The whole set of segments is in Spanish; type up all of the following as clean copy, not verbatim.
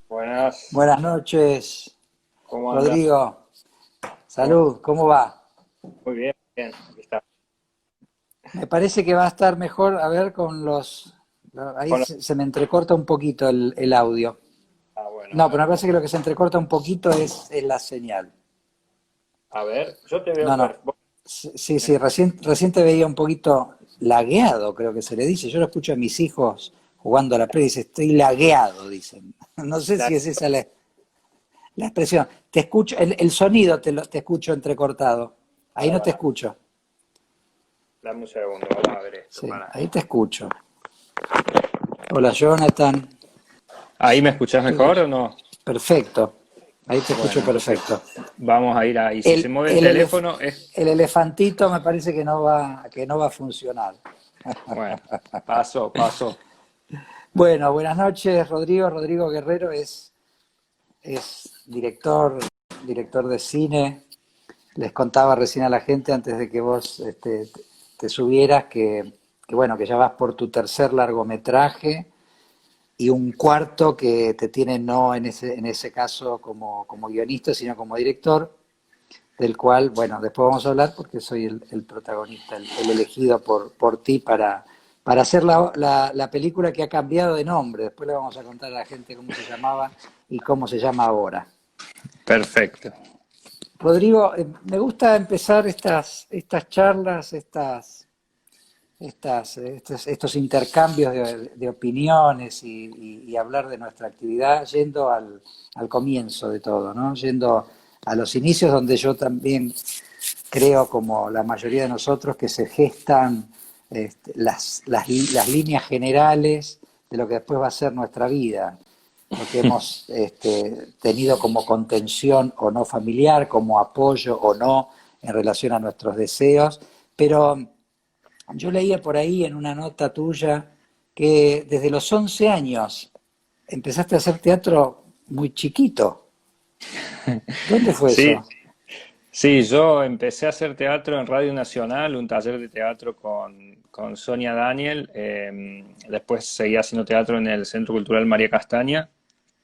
Buenas, Buenas noches, ¿cómo andas? Rodrigo. ¿Cómo- Salud, ¿cómo va? Muy bien, bien, aquí está. Me parece que va a estar mejor, a ver, con los... Ahí Con- se me entrecorta un poquito el audio. bueno, No, pero me parece que lo que se entrecorta un poquito es la señal. a ver, yo te veo No, no. perfecto. Sí, sí, recién te veía un poquito lagueado, creo que se le dice. Yo lo escucho a mis hijos jugando a la Play y dice, estoy lagueado, dicen. No sé si es esa la expresión. Te escucho, el sonido te escucho entrecortado. Ahí no te Para, escucho. dame un segundo, vamos a ver esto, Sí, para. ahí te escucho. Hola, Jonathan. ¿Ahí me escuchás ¿Qué? mejor o no? Perfecto. Ahí te Bueno, escucho entonces perfecto. vamos a ir ahí. Si se El, mueve el el, elef- teléfono es, el elefantito me parece que no va a funcionar. bueno, paso. Bueno, buenas noches, Rodrigo. Rodrigo Guerrero es director de cine. Les contaba recién a la gente antes de que vos te subieras que bueno, que ya vas por tu tercer largometraje y un cuarto que te tiene no en ese caso como guionista, sino como director, del cual, bueno, después vamos a hablar porque soy el protagonista, el elegido por ti para hacer la película que ha cambiado de nombre. Después le vamos a contar a la gente cómo se llamaba y cómo se llama ahora. Perfecto. Rodrigo, me gusta empezar estas charlas, estos intercambios de opiniones y hablar de nuestra actividad yendo al comienzo de todo, ¿no? Yendo a los inicios donde yo también creo, como la mayoría de nosotros, que se gestan las líneas generales de lo que después va a ser nuestra vida, lo que hemos tenido como contención o no familiar, como apoyo o no en relación a nuestros deseos, pero yo leía por ahí en una nota tuya que desde los 11 años empezaste a hacer teatro muy chiquito. ¿Dónde fue Sí, eso? sí, yo empecé a hacer teatro en Radio Nacional, un taller de teatro con Sonia Daniel. Después seguí haciendo teatro en el Centro Cultural María Castaña.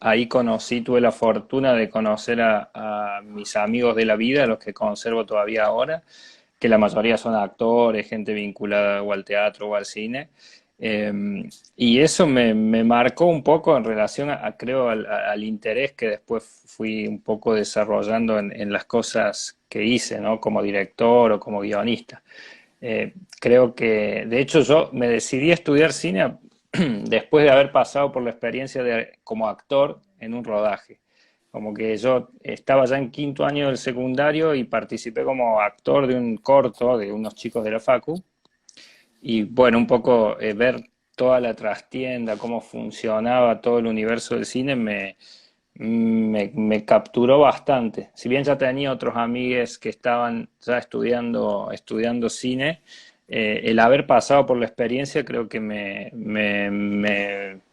Ahí tuve la fortuna de conocer a mis amigos de la vida, los que conservo todavía ahora, que la mayoría son actores, gente vinculada o al teatro o al cine. Eh, y eso me marcó un poco en relación creo, al interés que después fui un poco desarrollando en las cosas que hice, ¿no? Como director o como guionista. Creo que, de hecho, yo me decidí a estudiar cine después de haber pasado por la experiencia como actor en un rodaje. Como que yo estaba ya en quinto año del secundario y participé como actor de un corto de unos chicos de la Facu. Y bueno, un poco ver toda la trastienda, cómo funcionaba todo el universo del cine, me capturó bastante. Si bien ya tenía otros amigues que estaban ya estudiando cine, el haber pasado por la experiencia creo que me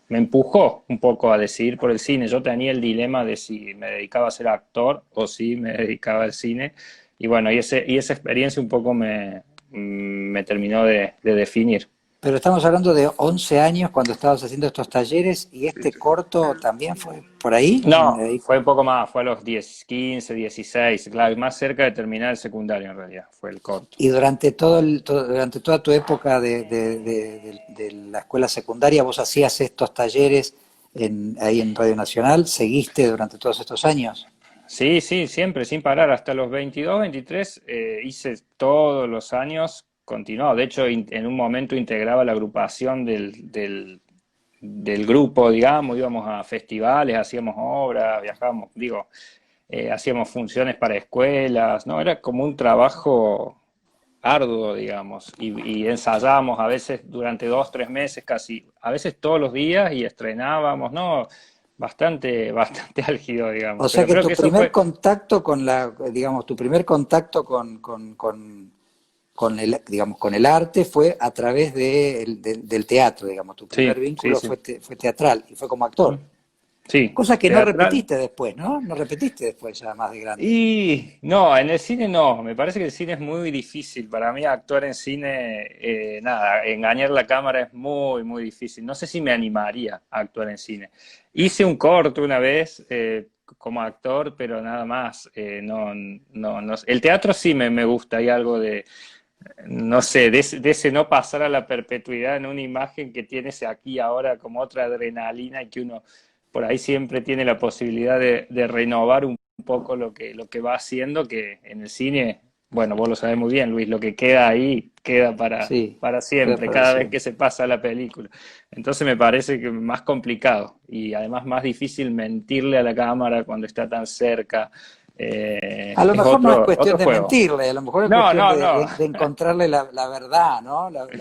empujó un poco a decidir por el cine. Yo tenía el dilema de si me dedicaba a ser actor o si me dedicaba al cine. Y bueno, y esa experiencia un poco me terminó de definir. Pero estamos hablando de 11 años cuando estabas haciendo estos talleres y este corto también fue por ahí. No, fue un poco más, fue a los 10, 15, 16, claro, más cerca de terminar el secundario en realidad, fue el corto. Y durante toda tu época de la escuela secundaria, vos hacías estos talleres ahí en Radio Nacional, ¿seguiste durante todos estos años? Sí, sí, siempre, sin parar, hasta los 22, 23, hice todos los años, continuado. De hecho, en un momento integraba la agrupación del grupo, digamos, íbamos a festivales, hacíamos obras, viajábamos, digo, hacíamos funciones para escuelas, ¿no? Era como un trabajo arduo, digamos, y ensayábamos a veces durante 2, 3 meses, casi, a veces todos los días y estrenábamos, ¿no? Bastante álgido, digamos, O sea pero que creo tu que eso primer fue, contacto digamos, tu primer contacto con el arte fue a través del teatro, digamos. Tu sí, primer sí, vínculo sí. fue teatral y fue como actor. Sí, Cosa que no teatral. repetiste después, ¿no? No repetiste después ya más de grande. Y no, en el cine no, me parece que el cine es muy difícil. Para mí actuar en cine, nada, engañar la cámara es muy, muy difícil. No sé si me animaría a actuar en cine. Hice un corto una vez como actor, pero nada más. No. El teatro sí me gusta, hay algo de, no sé, de ese no pasar a la perpetuidad en una imagen que tienes aquí ahora como otra adrenalina y que uno por ahí siempre tiene la posibilidad de renovar un poco lo que va haciendo, que en el cine, bueno, vos lo sabés muy bien, Luis, lo que queda ahí queda Sí, para queda siempre, para cada vez siempre. que se pasa la película. Entonces me parece que más complicado y además más difícil mentirle a la cámara cuando está tan cerca. A lo Es mejor no es cuestión otro de juego. mentirle, a lo mejor es No, cuestión no, no. de encontrarle la verdad, ¿no? La Sí.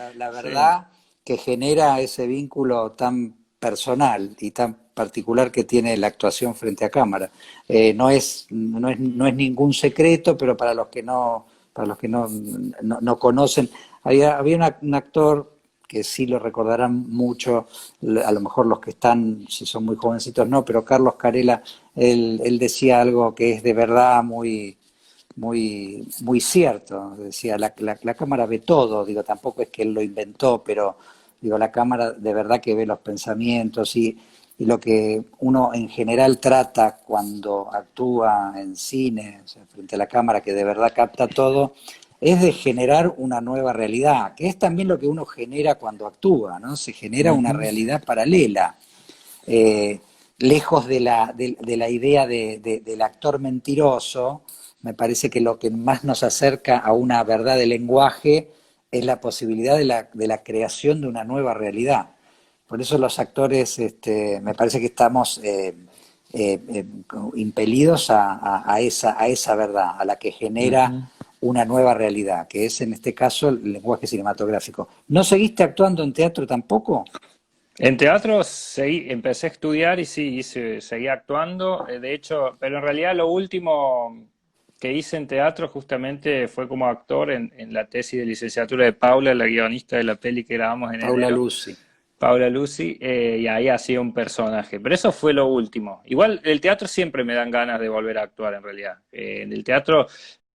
verdad que genera ese vínculo tan personal y tan particular que tiene la actuación frente a cámara. No es ningún secreto, pero para los que no conocen, había un actor que sí lo recordarán mucho, a lo mejor los que están, si son muy jovencitos, no, pero Carlos Carela, él decía algo que es de verdad muy cierto. Decía, la cámara ve todo, digo, tampoco es que él lo inventó, pero digo, la cámara de verdad que ve los pensamientos y lo que uno en general trata cuando actúa en cine, o sea, frente a la cámara, que de verdad capta todo, es de generar una nueva realidad, que es también lo que uno genera cuando actúa, ¿no? Se genera una Ujú. realidad paralela, eh, lejos de la idea del actor mentiroso. Me parece que lo que más nos acerca a una verdad de lenguaje es la posibilidad de la creación de una nueva realidad. Por eso los actores, me parece que estamos impelidos a esa verdad, a la que genera Ujú. una nueva realidad, que es en este caso el lenguaje cinematográfico. ¿No seguiste actuando en teatro tampoco? En teatro empecé a estudiar y sí, seguí actuando. De hecho, pero en realidad lo último que hice en teatro justamente fue como actor en la tesis de licenciatura de Paula, la guionista de la peli que grabamos en Paula enero. Lucy. Paula Lucy, y ahí hacía un personaje. Pero eso fue lo último. Igual el teatro siempre me dan ganas de volver a actuar en realidad. En el teatro,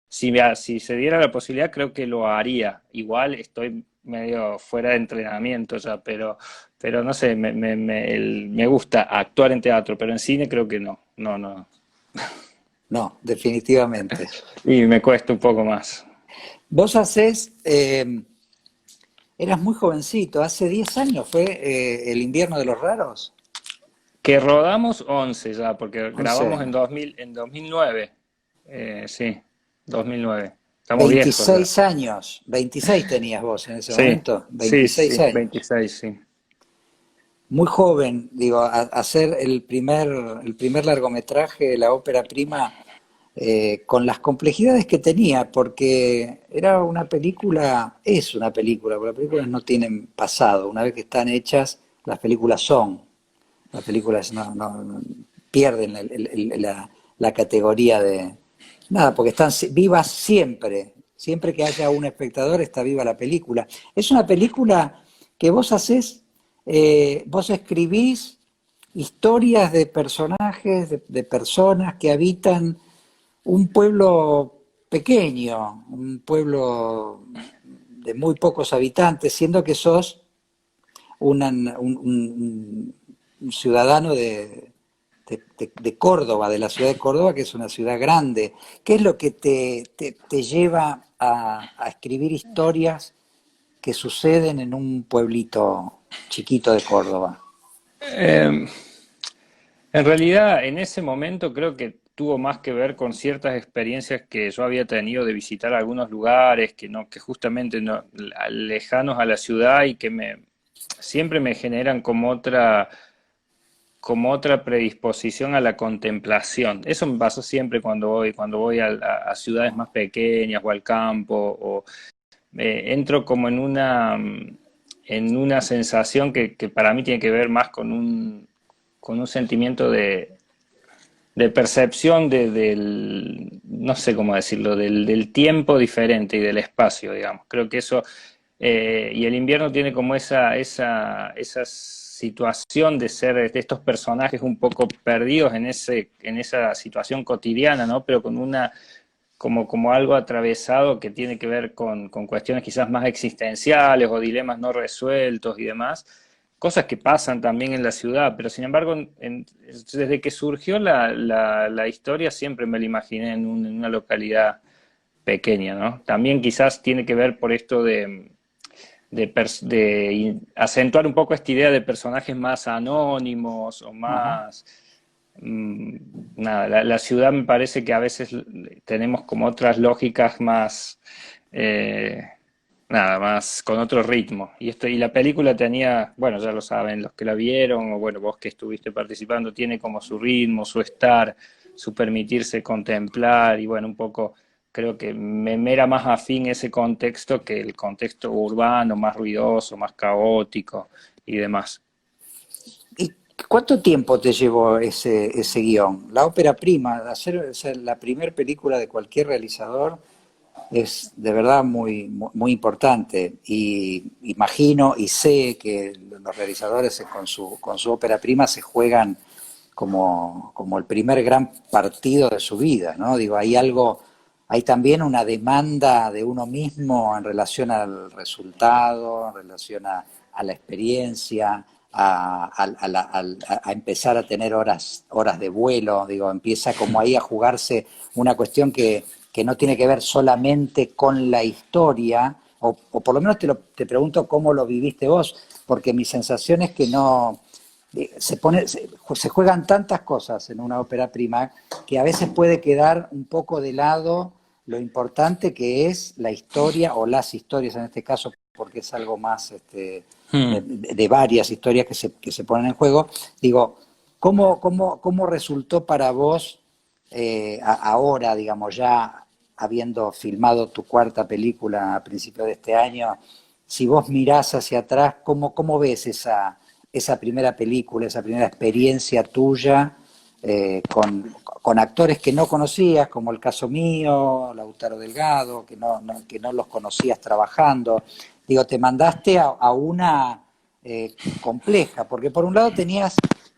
si se diera la posibilidad, creo que lo haría. Igual estoy medio fuera de entrenamiento ya, pero no sé, me gusta actuar en teatro, pero en cine creo que no, no, no. No, definitivamente. Y me cuesta un poco más. Vos hacés, eras muy jovencito, hace 10 años fue El invierno de los raros, Que rodamos 11 ya, porque 11 grabamos años. en 2009. Sí, 2009. Estamos viejos ya. 26 años, 26 tenías vos en ese Sí, momento, sí, 26 sí, años. 26, sí. Muy joven, digo, hacer el primer largometraje, la ópera prima, con las complejidades que tenía, porque era una película, es una película, porque las películas no tienen pasado, una vez que están hechas, las películas son. Las películas no pierden la categoría de... Nada, porque están vivas siempre. Siempre que haya un espectador está viva la película. Es una película que vos hacés, vos escribís historias de personajes, de personas que habitan un pueblo pequeño, un pueblo de muy pocos habitantes, siendo que sos un ciudadano de Córdoba, de la ciudad de Córdoba, que es una ciudad grande. ¿Qué es lo que te lleva a escribir historias que suceden en un pueblito chiquito de Córdoba? Eh, en realidad, en ese momento creo que tuvo más que ver con ciertas experiencias que yo había tenido de visitar algunos lugares que justamente no, lejanos a la ciudad y que siempre me generan como otra predisposición a la contemplación. Eso me pasó siempre cuando voy a ciudades más pequeñas o al campo, o entro como en una sensación que para mí tiene que ver más con un sentimiento de percepción no sé cómo decirlo, del tiempo diferente y del espacio, digamos. Creo que eso, y el invierno tiene como esas situación de ser de estos personajes un poco perdidos en esa situación cotidiana, ¿no? Pero con como algo atravesado que tiene que ver con cuestiones quizás más existenciales o dilemas no resueltos y demás, cosas que pasan también en la ciudad, pero sin embargo, desde que surgió la historia siempre me la imaginé en una localidad pequeña, ¿no? También quizás tiene que ver por esto de acentuar un poco esta idea de personajes más anónimos o Ajá. más... Nada, la ciudad me parece que a veces tenemos como otras lógicas más, eh, nada, más con otro ritmo. Y la película tenía, bueno, ya lo saben los que la vieron, o bueno, vos que estuviste participando, tiene como su ritmo, su estar, su permitirse contemplar, y bueno, un poco creo que me era más afín ese contexto que el contexto urbano, más ruidoso, más caótico y demás. ¿Y cuánto tiempo te llevó ese guión? La ópera prima, hacer la primera película de cualquier realizador es de verdad muy importante. Y imagino y sé que los realizadores con su ópera prima se juegan como el primer gran partido de su vida, ¿no? Digo, hay también una demanda de uno mismo en relación al resultado, en relación a la experiencia, a empezar a tener horas de vuelo, digo, empieza como ahí a jugarse una cuestión que no tiene que ver solamente con la historia, o por lo menos te pregunto cómo lo viviste vos, porque mi sensación es que no, se juegan tantas cosas en una ópera prima que a veces puede quedar un poco de lado lo importante que es la historia o las historias en este caso, porque es algo más Hmm. de varias historias que se ponen en juego. Digo, ¿cómo resultó para vos ahora, digamos, ya habiendo filmado tu cuarta película a principios de este año, si vos mirás hacia atrás, ¿cómo ves esa primera película, esa primera experiencia tuya con actores que no conocías, como el caso mío, Lautaro Delgado, que no los conocías trabajando? Digo, te mandaste a una compleja, porque por un lado tenías,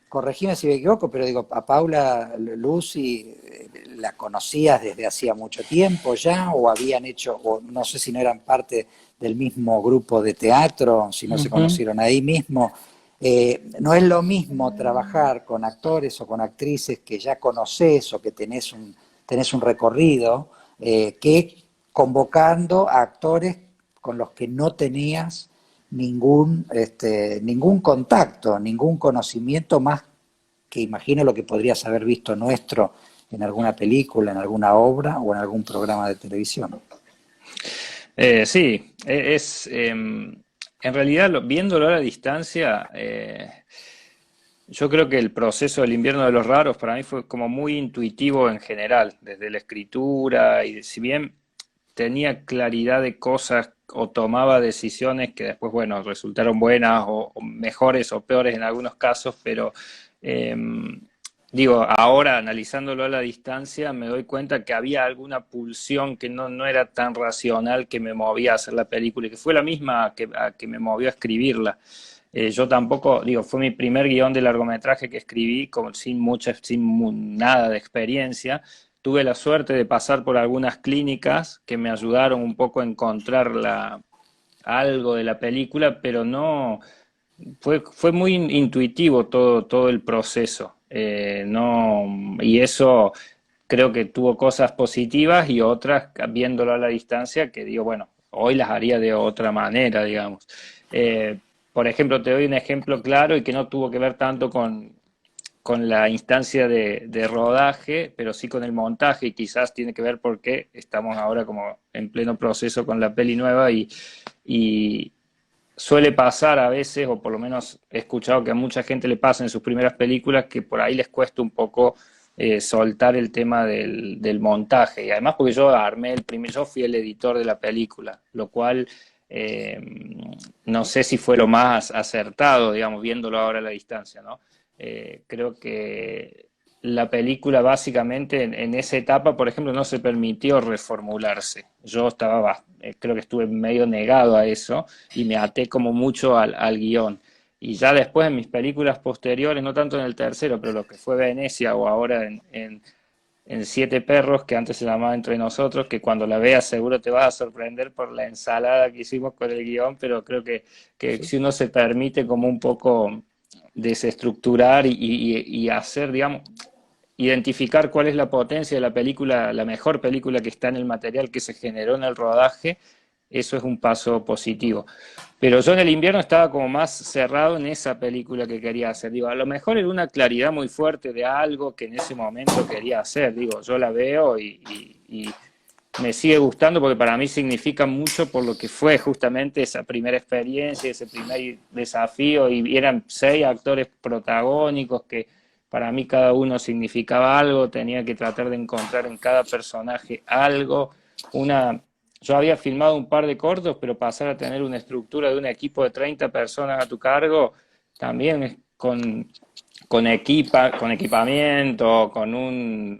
corregime si me equivoco, pero digo, a Paula Lucy la conocías desde hacía mucho tiempo ya, o habían hecho, o no sé si no eran parte del mismo grupo de teatro, si no se Ujú. conocieron ahí mismo. No es lo mismo trabajar con actores o con actrices que ya conoces o que tenés un recorrido, que convocando a actores con los que no tenías ningún contacto, ningún conocimiento más que imagino lo que podrías haber visto nuestro en alguna película, en alguna obra o en algún programa de televisión. Sí, en realidad viéndolo a la distancia, yo creo que el proceso del invierno de los raros para mí fue como muy intuitivo en general, desde la escritura y si bien tenía claridad de cosas o tomaba decisiones que después, bueno, resultaron buenas o mejores o peores en algunos casos, pero eh, digo, ahora analizándolo a la distancia me doy cuenta que había alguna pulsión que no era tan racional que me movía a hacer la película y que fue la misma que me movió a escribirla. Yo tampoco, digo, fue mi primer guión de largometraje que escribí sin nada de experiencia. Tuve la suerte de pasar por algunas clínicas que me ayudaron un poco a encontrar algo de la película, pero no, fue muy intuitivo todo el proceso. No, y eso creo que tuvo cosas positivas y otras, viéndolo a la distancia, que digo, bueno, hoy las haría de otra manera, digamos. Eh, por ejemplo, te doy un ejemplo claro y que no tuvo que ver tanto con la instancia de rodaje, pero sí con el montaje y quizás tiene que ver porque estamos ahora como en pleno proceso con la peli nueva y suele pasar a veces, o por lo menos he escuchado que a mucha gente le pasa en sus primeras películas, que por ahí les cuesta un poco soltar el tema del montaje. Y además porque yo fui el editor de la película, lo cual eh, no sé si fue lo más acertado, digamos, viéndolo ahora a la distancia, ¿no? Creo que la película básicamente en esa etapa, por ejemplo, no se permitió reformularse. Yo creo que estuve medio negado a eso y me até como mucho al guión. y ya después en mis películas posteriores, no tanto en el tercero, pero lo que fue Venecia o ahora en Siete Perros, que antes se llamaba Entre Nosotros, que cuando la veas seguro te vas a sorprender por la ensalada que hicimos con el guión, pero creo que Sí. si uno se permite como un poco desestructurar y hacer, digamos, identificar cuál es la potencia de la película, la mejor película que está en el material que se generó en el rodaje, eso es un paso positivo. Pero yo en el invierno estaba como más cerrado en esa película que quería hacer. Digo, a lo mejor era una claridad muy fuerte de algo que en ese momento quería hacer. Digo, yo la veo y me sigue gustando porque para mí significa mucho por lo que fue justamente esa primera experiencia, ese primer desafío, y eran 6 actores protagónicos que para mí cada uno significaba algo, tenía que tratar de encontrar en cada personaje algo, una... Yo había filmado un par de cortos, pero pasar a tener una estructura de un equipo de 30 personas a tu cargo, también es con equipamiento, con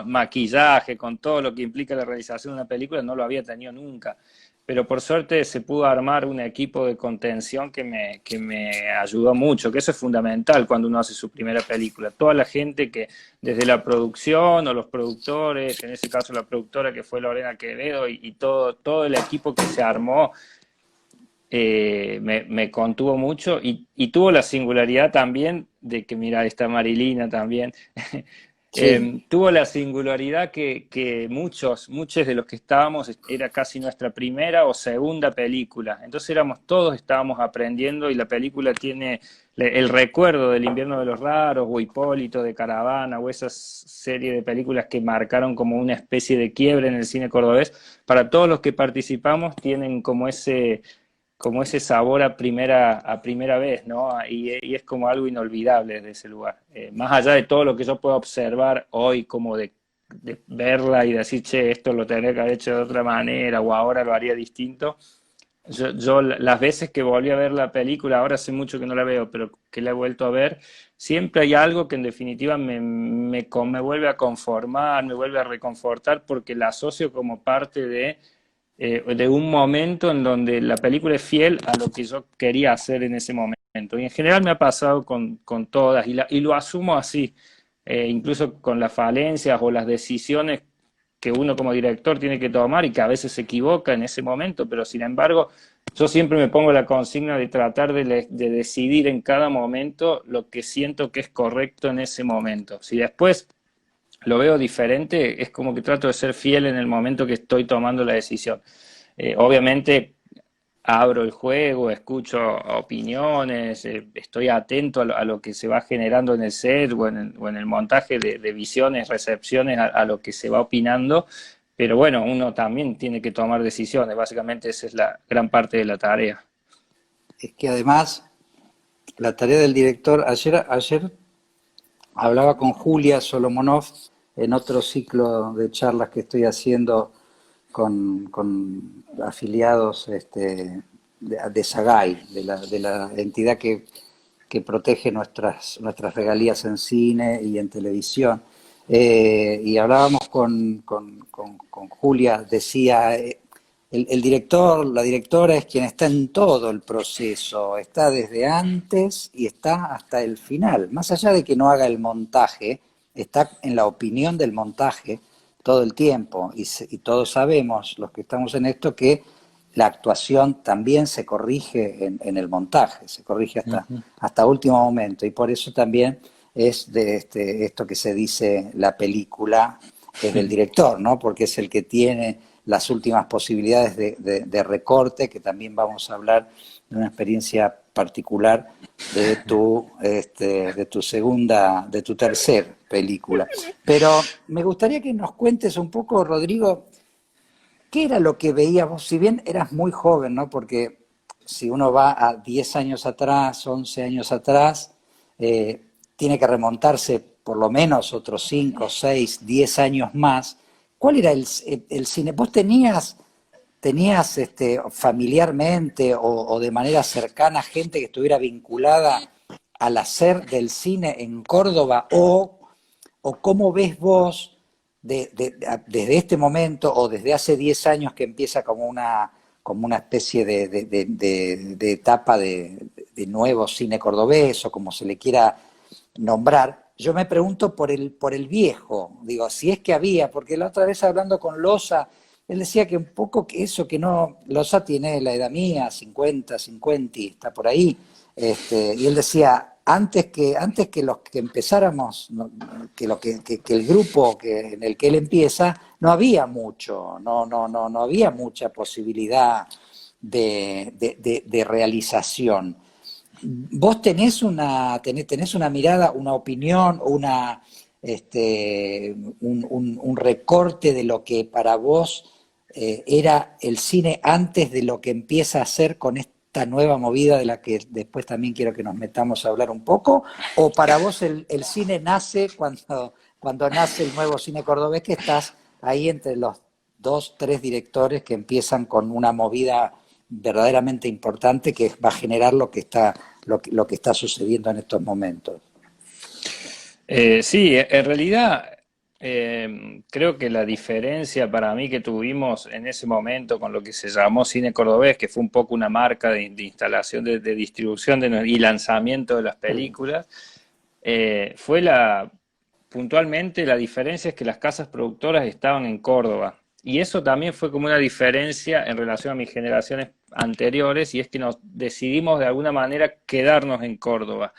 maquillaje, con todo lo que implica la realización de una película, no lo había tenido nunca. Pero por suerte se pudo armar un equipo de contención que me ayudó mucho, que eso es fundamental cuando uno hace su primera película. Toda la gente que, desde la producción o los productores, en ese caso la productora que fue Lorena Quevedo, y todo el equipo que se armó, me contuvo mucho y tuvo la singularidad también de que, mira, está Marilina también, Sí. tuvo la singularidad que muchos de los que estábamos, era casi nuestra primera o segunda película, entonces todos estábamos aprendiendo y la película tiene el recuerdo del Invierno de los Raros o Hipólito de Caravana o esas serie de películas que marcaron como una especie de quiebre en el cine cordobés. Para todos los que participamos tienen como ese sabor a primera vez, ¿no? Y es como algo inolvidable desde ese lugar. Más allá de todo lo que yo puedo observar hoy, como de verla y decir, che, esto lo tendría que haber hecho de otra manera o ahora lo haría distinto. Yo las veces que volví a ver la película, ahora hace mucho que no la veo, pero que la he vuelto a ver, siempre hay algo que en definitiva me vuelve a conformar, me vuelve a reconfortar, porque la asocio como parte de un momento en donde la película es fiel a lo que yo quería hacer en ese momento. Y en general me ha pasado con todas, y lo asumo así, incluso con las falencias o las decisiones que uno como director tiene que tomar y que a veces se equivoca en ese momento, pero sin embargo yo siempre me pongo la consigna de tratar de decidir en cada momento lo que siento que es correcto en ese momento. Si después lo veo diferente, es como que trato de ser fiel en el momento que estoy tomando la decisión. Obviamente abro el juego, escucho opiniones, estoy atento a lo que se va generando en el set o en el montaje de visiones, recepciones a lo que se va opinando, pero bueno, uno también tiene que tomar decisiones, básicamente esa es la gran parte de la tarea. Es que además la tarea del director, ayer hablaba con Julia Solomonov en otro ciclo de charlas que estoy haciendo con afiliados de SAGAI, de la entidad que protege nuestras regalías en cine y en televisión. Y hablábamos con Julia, decía, el director, la directora es quien está en todo el proceso, está desde antes y está hasta el final. Más allá de que no haga el montaje, está en la opinión del montaje todo el tiempo. Y todos sabemos, los que estamos en esto, que la actuación también se corrige en el montaje, se corrige hasta último momento. Y por eso también es de esto que se dice, la película es del director, ¿no? Porque es el que tiene las últimas posibilidades de recorte, que también vamos a hablar de una experiencia particular de tu tercer película. Pero me gustaría que nos cuentes un poco, Rodrigo, ¿qué era lo que veías vos? Si bien eras muy joven, ¿no? Porque si uno va a 10 años atrás, 11 años atrás, tiene que remontarse por lo menos otros 5, 6, 10 años más. ¿Cuál era el cine? ¿Vos tenías familiarmente o de manera cercana gente que estuviera vinculada al hacer del cine en Córdoba? ¿O cómo ves vos desde este momento o desde hace 10 años que empieza como una especie de etapa de nuevo cine cordobés o como se le quiera nombrar. Yo me pregunto por el viejo, digo, si es que había, porque la otra vez hablando con Loza, él decía que un poco que eso, que no, Loza tiene la edad mía, 50, está por ahí, y él decía, antes que los que empezáramos, que el grupo en el que él empieza, no había mucho, no había mucha posibilidad de realización. ¿Vos tenés una mirada, una opinión, un recorte de lo que para vos era el cine antes de lo que empieza a ser con esta nueva movida de la que después también quiero que nos metamos a hablar un poco? ¿O para vos el cine nace cuando nace el nuevo cine cordobés, que estás ahí entre los dos, tres directores que empiezan con una movida verdaderamente importante que va a generar lo que está sucediendo en estos momentos? Sí, en realidad creo que la diferencia para mí que tuvimos en ese momento con lo que se llamó Cine Cordobés, que fue un poco una marca de instalación, de distribución y lanzamiento de las películas, fue puntualmente la diferencia es que las casas productoras estaban en Córdoba. Y eso también fue como una diferencia en relación a mis generaciones anteriores, y es que nos decidimos de alguna manera quedarnos en Córdoba.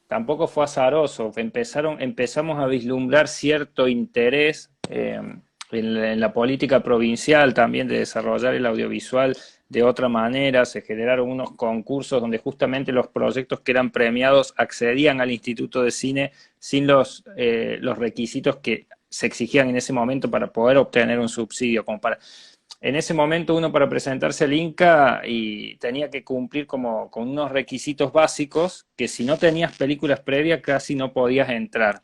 Tampoco fue azaroso, empezamos a vislumbrar cierto interés en la política provincial también de desarrollar el audiovisual de otra manera. Se generaron unos concursos donde justamente los proyectos que eran premiados accedían al Instituto de Cine sin los requisitos que se exigían en ese momento para poder obtener un subsidio, en ese momento uno para presentarse al Inca y tenía que cumplir como con unos requisitos básicos que si no tenías películas previas casi no podías entrar.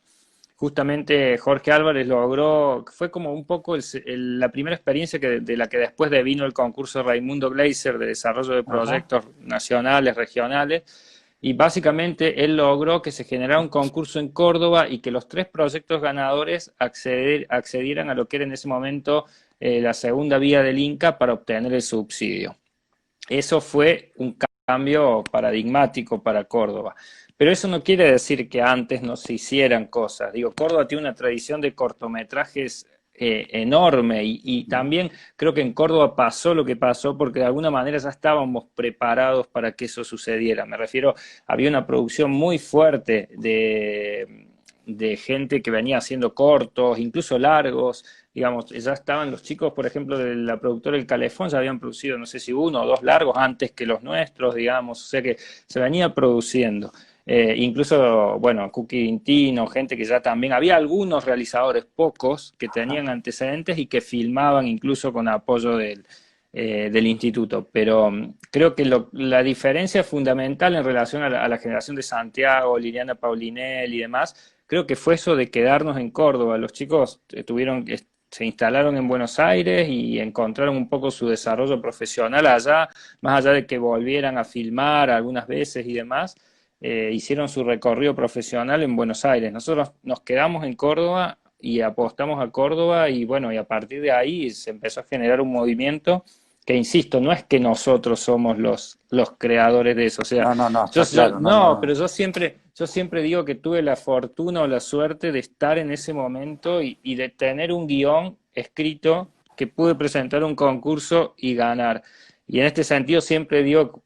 Justamente Jorge Álvarez logró, fue como un poco la primera experiencia de la que después devino el concurso Raimundo Gleiser de desarrollo de Ajá. proyectos nacionales, regionales, y básicamente él logró que se generara un concurso en Córdoba y que los tres proyectos ganadores accedieran a lo que era en ese momento la segunda vía del Inca para obtener el subsidio. Eso fue un cambio paradigmático para Córdoba. Pero eso no quiere decir que antes no se hicieran cosas. Digo, Córdoba tiene una tradición de cortometrajes enorme y también creo que en Córdoba pasó lo que pasó porque de alguna manera ya estábamos preparados para que eso sucediera. Me refiero, había una producción muy fuerte de gente que venía haciendo cortos, incluso largos. Digamos, ya estaban los chicos, por ejemplo, de la productora El Calefón, ya habían producido, no sé si uno o dos largos antes que los nuestros, digamos, o sea que se venía produciendo. Incluso, bueno, Cookie Dintino, gente que ya también, había algunos realizadores, pocos, que tenían antecedentes y que filmaban incluso con apoyo del instituto. Pero creo que la diferencia fundamental en relación a la generación de Santiago, Liliana Paulinel y demás, creo que fue eso de quedarnos en Córdoba. Los chicos se instalaron en Buenos Aires y encontraron un poco su desarrollo profesional allá, más allá de que volvieran a filmar algunas veces y demás, hicieron su recorrido profesional en Buenos Aires. Nosotros nos quedamos en Córdoba y apostamos a Córdoba y bueno, y a partir de ahí se empezó a generar un movimiento que, insisto, no es que nosotros somos los creadores de eso. O sea, No, está claro, no, pero yo siempre digo que tuve la fortuna o la suerte de estar en ese momento y de tener un guión escrito que pude presentar un concurso y ganar. Y en este sentido siempre digo,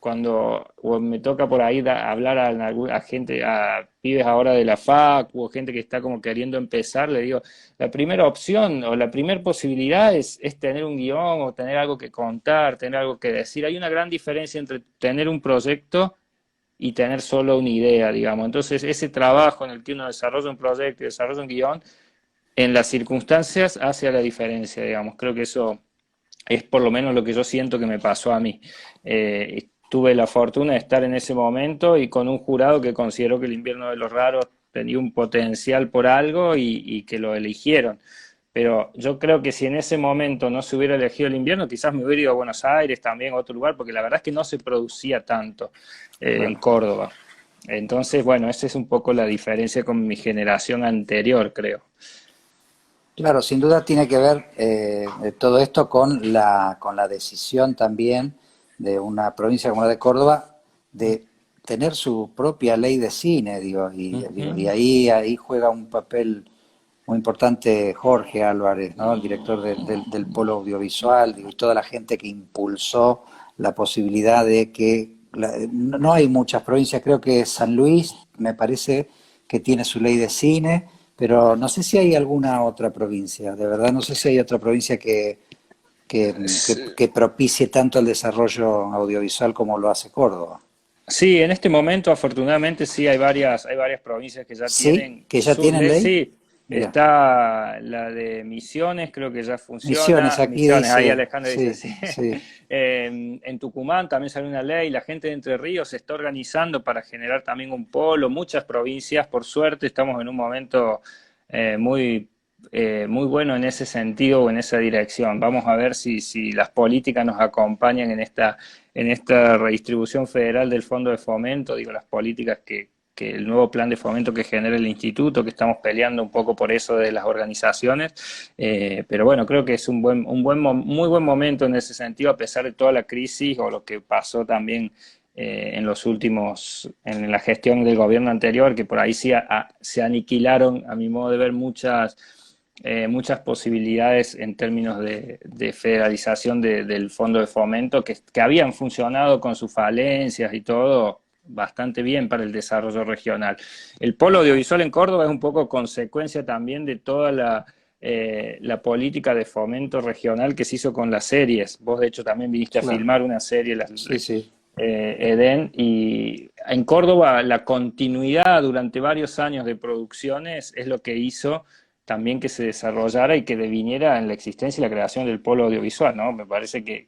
cuando o me toca por ahí hablar a gente, a pibes ahora de la fac o gente que está como queriendo empezar, le digo, la primera opción o la primera posibilidad es tener un guión o tener algo que contar, tener algo que decir. Hay una gran diferencia entre tener un proyecto y tener solo una idea, digamos. Entonces, ese trabajo en el que uno desarrolla un proyecto y desarrolla un guión, en las circunstancias hace la diferencia, digamos. Creo que eso es por lo menos lo que yo siento que me pasó a mí. Tuve la fortuna de estar en ese momento y con un jurado que consideró que El Invierno de los Raros tenía un potencial por algo y que lo eligieron. Pero yo creo que si en ese momento no se hubiera elegido El Invierno, quizás me hubiera ido a Buenos Aires también, a otro lugar, porque la verdad es que no se producía tanto en claro. Córdoba. Entonces, bueno, esa es un poco la diferencia con mi generación anterior, creo. Claro, sin duda tiene que ver todo esto con la decisión también de una provincia como la de Córdoba de tener su propia ley de cine, digo, y Ujú. ahí juega un papel muy importante Jorge Álvarez, ¿no? El director del Polo Audiovisual, digo, y toda la gente que impulsó la posibilidad de que no hay muchas provincias, creo que San Luis me parece que tiene su ley de cine, pero no sé si hay alguna otra provincia, de verdad no sé si hay otra provincia que propicie tanto el desarrollo audiovisual como lo hace Córdoba. Sí, en este momento afortunadamente sí hay varias provincias que ya ¿Sí? tienen ¿Que ya sus tienen leyes. ley? Sí, Mira, está la de Misiones, creo que ya Misiones funciona. aquí Misiones, ahí dice, Alejandro dice sí, sí. sí, En Tucumán también salió una ley, la gente de Entre Ríos se está organizando para generar también un polo. Muchas provincias, por suerte, estamos en un momento muy muy bueno en ese sentido o en esa dirección. Vamos a ver si las políticas nos acompañan en esta redistribución federal del Fondo de Fomento, digo, las políticas que el nuevo plan de fomento que genera el instituto, que estamos peleando un poco por eso de las organizaciones, pero bueno, creo que es muy buen momento en ese sentido, a pesar de toda la crisis o lo que pasó también en los últimos, en la gestión del gobierno anterior, que por ahí sí se aniquilaron, a mi modo de ver, muchas posibilidades en términos de federalización del fondo de fomento que habían funcionado con sus falencias y todo bastante bien para el desarrollo regional. El polo audiovisual en Córdoba es un poco consecuencia también de toda la política de fomento regional que se hizo con las series. Vos de hecho también viniste a claro, filmar una serie, sí, sí. Edén, y en Córdoba la continuidad durante varios años de producciones es lo que hizo también que se desarrollara y que deviniera en la existencia y la creación del polo audiovisual, ¿no? Me parece que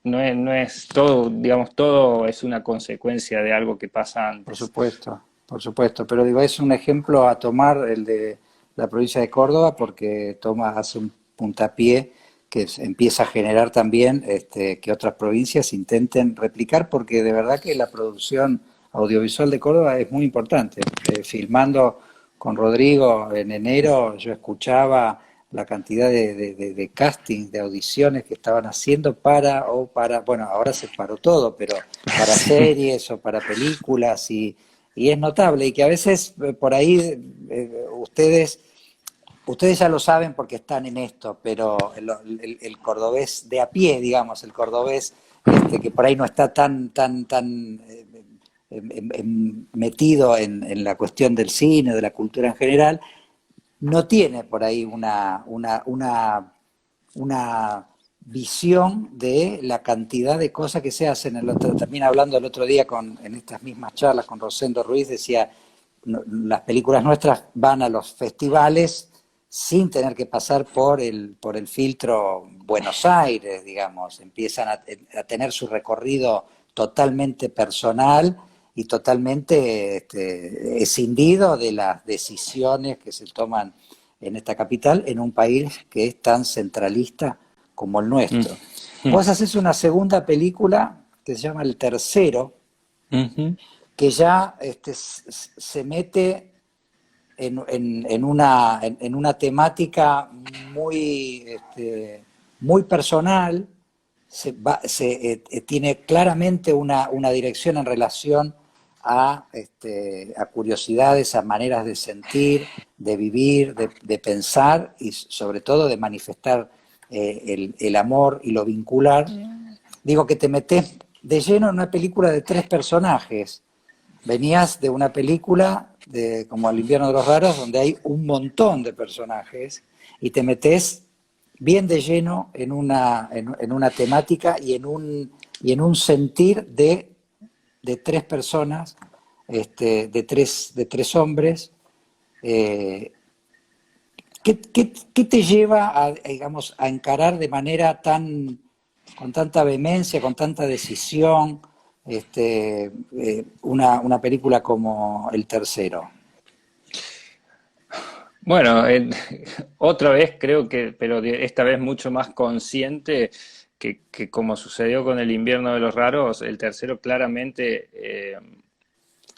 no es todo, digamos, todo es una consecuencia de algo que pasa antes. Por supuesto, pero digo, es un ejemplo a tomar el de la provincia de Córdoba porque hace un puntapié que empieza a generar también que otras provincias intenten replicar porque de verdad que la producción audiovisual de Córdoba es muy importante. Filmando con Rodrigo en enero yo escuchaba la cantidad de castings, de audiciones que estaban haciendo bueno, ahora se paró todo, pero para Sí. series o para películas y es notable y que a veces por ahí ustedes ya lo saben porque están en esto, pero el cordobés de a pie, digamos, el cordobés que por ahí no está tan metido en la cuestión del cine, de la cultura en general, no tiene por ahí una visión de la cantidad de cosas que se hacen. También hablando el otro día en estas mismas charlas con Rosendo Ruiz, decía, las películas nuestras van a los festivales sin tener que pasar por el filtro Buenos Aires, digamos, empiezan a tener su recorrido totalmente personal y totalmente escindido de las decisiones que se toman en esta capital, en un país que es tan centralista como el Mm. nuestro. Mm. Vos haces una segunda película que se llama El Tercero, Ujú. que ya se mete en una temática muy personal, tiene claramente una dirección en relación a curiosidades, a maneras de sentir, de vivir, de pensar y sobre todo de manifestar el amor y lo vincular. Digo que te metes de lleno en una película de tres personajes. Venías de una película como El invierno de los raros, donde hay un montón de personajes, y te metes bien de lleno en una temática y en un sentir de tres personas, de tres hombres. eh, ¿Qué te lleva digamos, a encarar de manera con tanta vehemencia, con tanta decisión, una película como El Tercero? Bueno, otra vez creo que, pero esta vez mucho más consciente que como sucedió con el invierno de los raros, el tercero claramente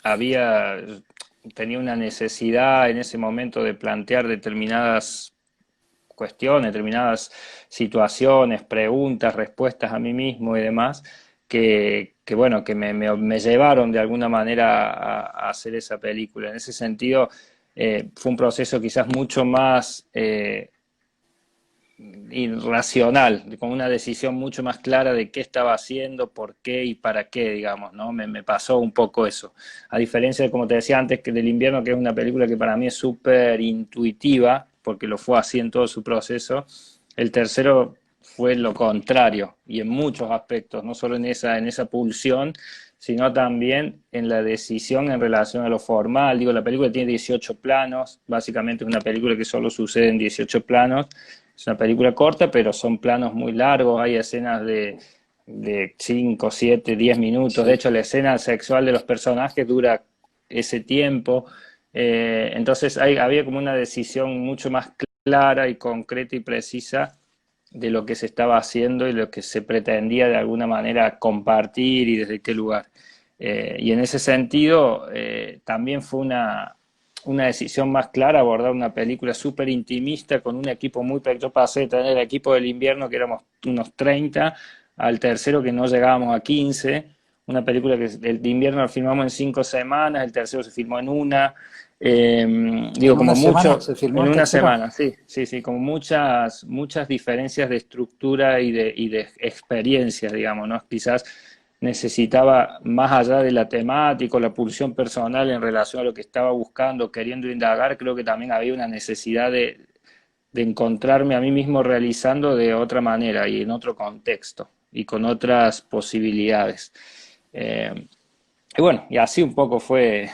había, tenía una necesidad en ese momento de plantear determinadas cuestiones, determinadas situaciones, preguntas, respuestas a mí mismo y demás, bueno, que me llevaron de alguna manera a hacer esa película. En ese sentido, fue un proceso quizás mucho más irracional, con una decisión mucho más clara de qué estaba haciendo, por qué y para qué, digamos, ¿no? Me pasó un poco eso. A diferencia de, como te decía antes, que del invierno, que es una película que para mí es súper intuitiva, porque lo fue así en todo su proceso, el tercero fue lo contrario, y en muchos aspectos, no solo en esa pulsión, sino también en la decisión en relación a lo formal. Digo, la película tiene 18 planos, básicamente es una película que solo sucede en 18 planos. Es una película corta, pero son planos muy largos, hay escenas de 5, 7, 10 minutos. De Sí. hecho, la escena sexual de los personajes dura ese tiempo. Entonces había como una decisión mucho más clara y concreta y precisa de lo que se estaba haciendo y lo que se pretendía de alguna manera compartir y desde qué lugar. Y en ese sentido, también fue una decisión más clara abordar una película súper intimista con un equipo muy pequeño. Yo pasé de tener el equipo del invierno, que éramos unos 30, al tercero que no llegábamos a 15. Una película que el de invierno lo filmamos en 5 semanas, el tercero se filmó en una. Digo, ¿En como una semana mucho, se filmó en el una tercero? semana, sí, sí, sí, como muchas diferencias de estructura y de experiencias, digamos, ¿no? Quizás necesitaba, más allá de la temática o la pulsión personal en relación a lo que estaba buscando, queriendo indagar, creo que también había una necesidad de encontrarme a mí mismo realizando de otra manera y en otro contexto y con otras posibilidades. Eh, y bueno, y así un poco fue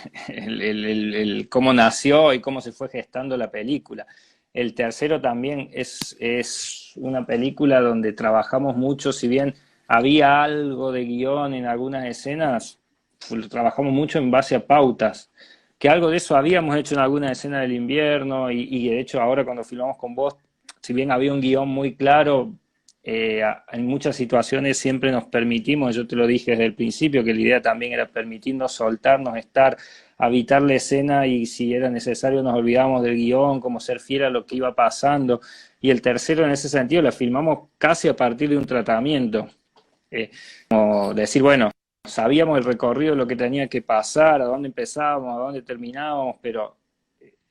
cómo nació y cómo se fue gestando la película. El tercero también es una película donde trabajamos mucho, si bien había algo de guión en algunas escenas, trabajamos mucho en base a pautas, que algo de eso habíamos hecho en alguna escena del invierno y de hecho ahora cuando filmamos con vos, si bien había un guión muy claro, en muchas situaciones siempre nos permitimos, yo te lo dije desde el principio, que la idea también era permitirnos soltarnos, estar, habitar la escena y si era necesario nos olvidábamos del guión, como ser fiel a lo que iba pasando. Y el tercero en ese sentido la filmamos casi a partir de un tratamiento. Como decir, bueno, sabíamos el recorrido, lo que tenía que pasar, a dónde empezábamos, a dónde terminábamos, pero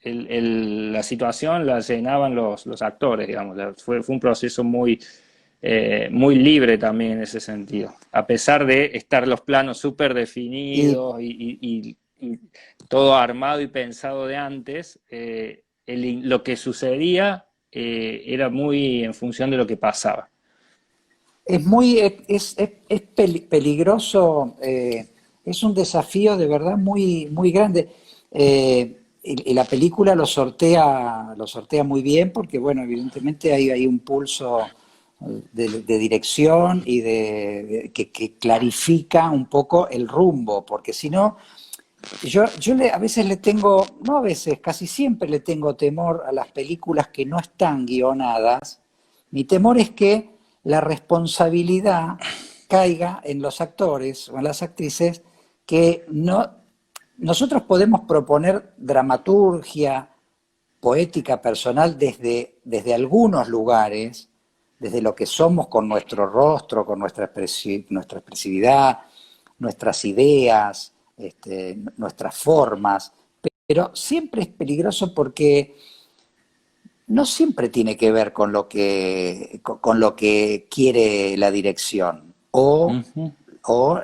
la situación la llenaban los actores, digamos. Fue un proceso muy libre también en ese sentido. A pesar de estar los planos súper Y definidos y todo armado y pensado de antes, lo que sucedía era muy en función de lo que pasaba. es muy, peligroso, es un desafío de verdad muy, muy grande. Y la película lo sortea muy bien porque, bueno, evidentemente hay un pulso de dirección y que clarifica un poco el rumbo, porque si no, a veces le tengo, no a veces, casi siempre le tengo temor a las películas que no están guionadas. Mi temor es que la responsabilidad caiga en los actores o en las actrices que no, nosotros podemos proponer dramaturgia, poética personal desde algunos lugares, desde lo que somos con nuestro rostro, con nuestra expresividad, nuestras ideas, nuestras formas, pero siempre es peligroso porque no siempre tiene que ver con lo que quiere la dirección Ujú. o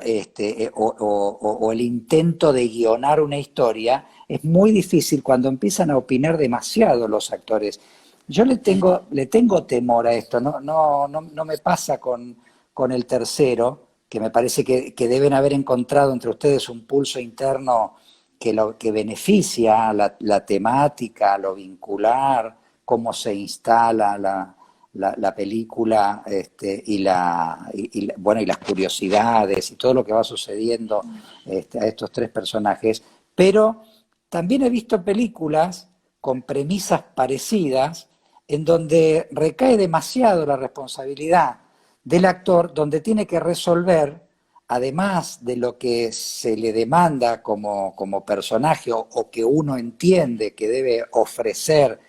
el intento de guionar una historia. Es muy difícil cuando empiezan a opinar demasiado los actores. Yo le tengo temor a esto, no me pasa con el tercero, que me parece que deben haber encontrado entre ustedes un pulso interno que beneficia la temática, lo vincular, cómo se instala la película bueno, y las curiosidades y todo lo que va sucediendo a estos tres personajes. Pero también he visto películas con premisas parecidas en donde recae demasiado la responsabilidad del actor, donde tiene que resolver, además de lo que se le demanda como personaje o que uno entiende que debe ofrecer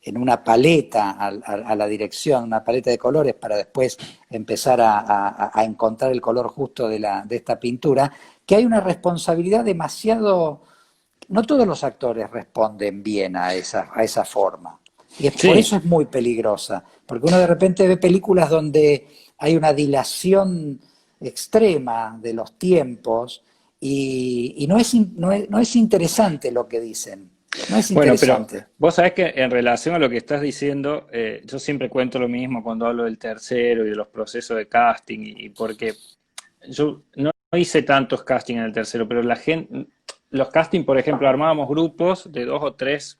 en una paleta a la dirección, una paleta de colores para después empezar a encontrar el color justo de esta pintura, que hay una responsabilidad demasiado... No todos los actores responden bien a esa forma. Y por Sí, eso es muy peligrosa, porque uno de repente ve películas donde hay una dilación extrema de los tiempos y no es interesante lo que dicen. No es bueno, pero interesante. vos sabés que en relación a lo que estás diciendo, yo siempre cuento lo mismo cuando hablo del tercero y de los procesos de casting, y porque yo no hice tantos castings en el tercero, pero la gente, los castings, por ejemplo, armábamos grupos de 2 o 3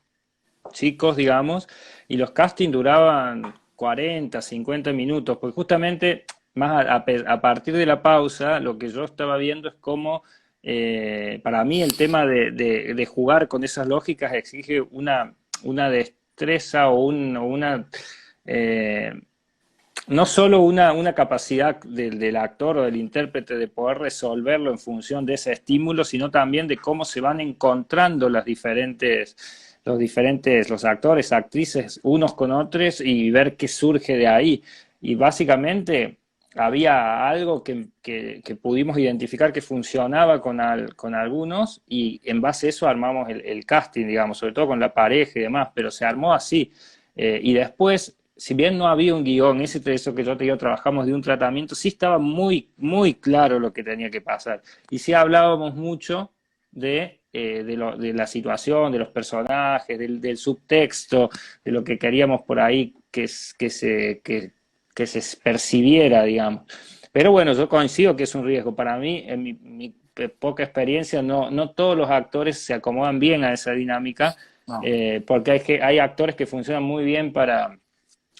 chicos, digamos, y los castings duraban 40, 50 minutos, porque justamente más a partir de la pausa, lo que yo estaba viendo es cómo, para mí, el tema de jugar con esas lógicas exige una destreza o una eh, no solo una capacidad del actor o del intérprete de poder resolverlo en función de ese estímulo, sino también de cómo se van encontrando los actores, actrices, unos con otros y ver qué surge de ahí. Y básicamente había algo que pudimos identificar que funcionaba con algunos, y en base a eso armamos el casting, digamos, sobre todo con la pareja y demás, pero se armó así. Y después, si bien no había un guión, eso que yo te digo, trabajamos de un tratamiento, sí estaba muy, muy claro lo que tenía que pasar. Y sí hablábamos mucho de la situación, de los personajes, del subtexto, de lo que queríamos por ahí que se percibiera, digamos. Pero bueno, yo coincido que es un riesgo. Para mí, en mi poca experiencia, no todos los actores se acomodan bien a esa dinámica, No. porque hay actores que funcionan muy bien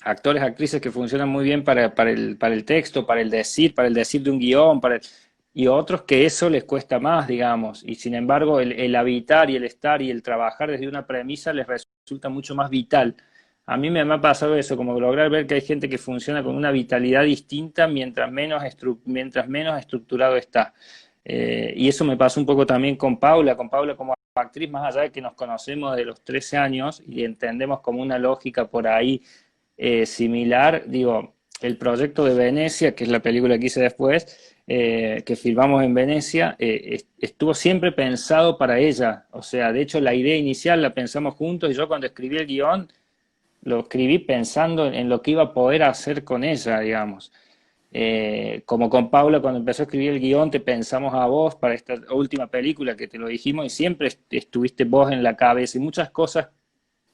actores, actrices que funcionan muy bien para el texto, para el decir de un guión, y otros que eso les cuesta más, digamos, y sin embargo el habitar y el estar y el trabajar desde una premisa les resulta mucho más vital. A mí me ha pasado eso, como lograr ver que hay gente que funciona con una vitalidad distinta mientras menos estructurado está. Y eso me pasó un poco también con Paula como actriz, más allá de que nos conocemos de los 13 años y entendemos como una lógica por ahí similar, digo, el proyecto de Venecia, que es la película que hice después, que filmamos en Venecia, estuvo siempre pensado para ella. O sea, de hecho la idea inicial la pensamos juntos, y yo cuando escribí el guión, lo escribí pensando en lo que iba a poder hacer con ella, digamos. Como con Paula, cuando empezó a escribir el guión, te pensamos a vos para esta última película que te lo dijimos, y siempre estuviste vos en la cabeza, y muchas cosas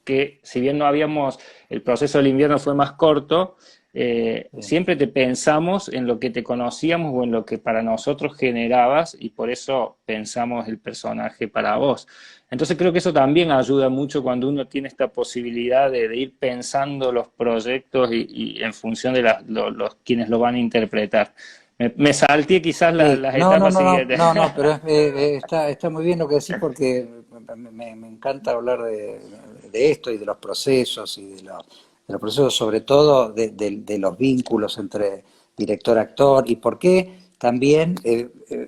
que, si bien no habíamos, el proceso del invierno fue más corto, Sí. siempre te pensamos en lo que te conocíamos o en lo que para nosotros generabas, y por eso pensamos el personaje para vos. Entonces creo que eso también ayuda mucho cuando uno tiene esta posibilidad de ir pensando los proyectos y en función de quienes lo van a interpretar. Me salté quizás Sí, las etapas siguientes. pero está muy bien lo que decís porque me encanta hablar de esto y de los procesos y de los procesos sobre todo de los vínculos entre director-actor y por qué también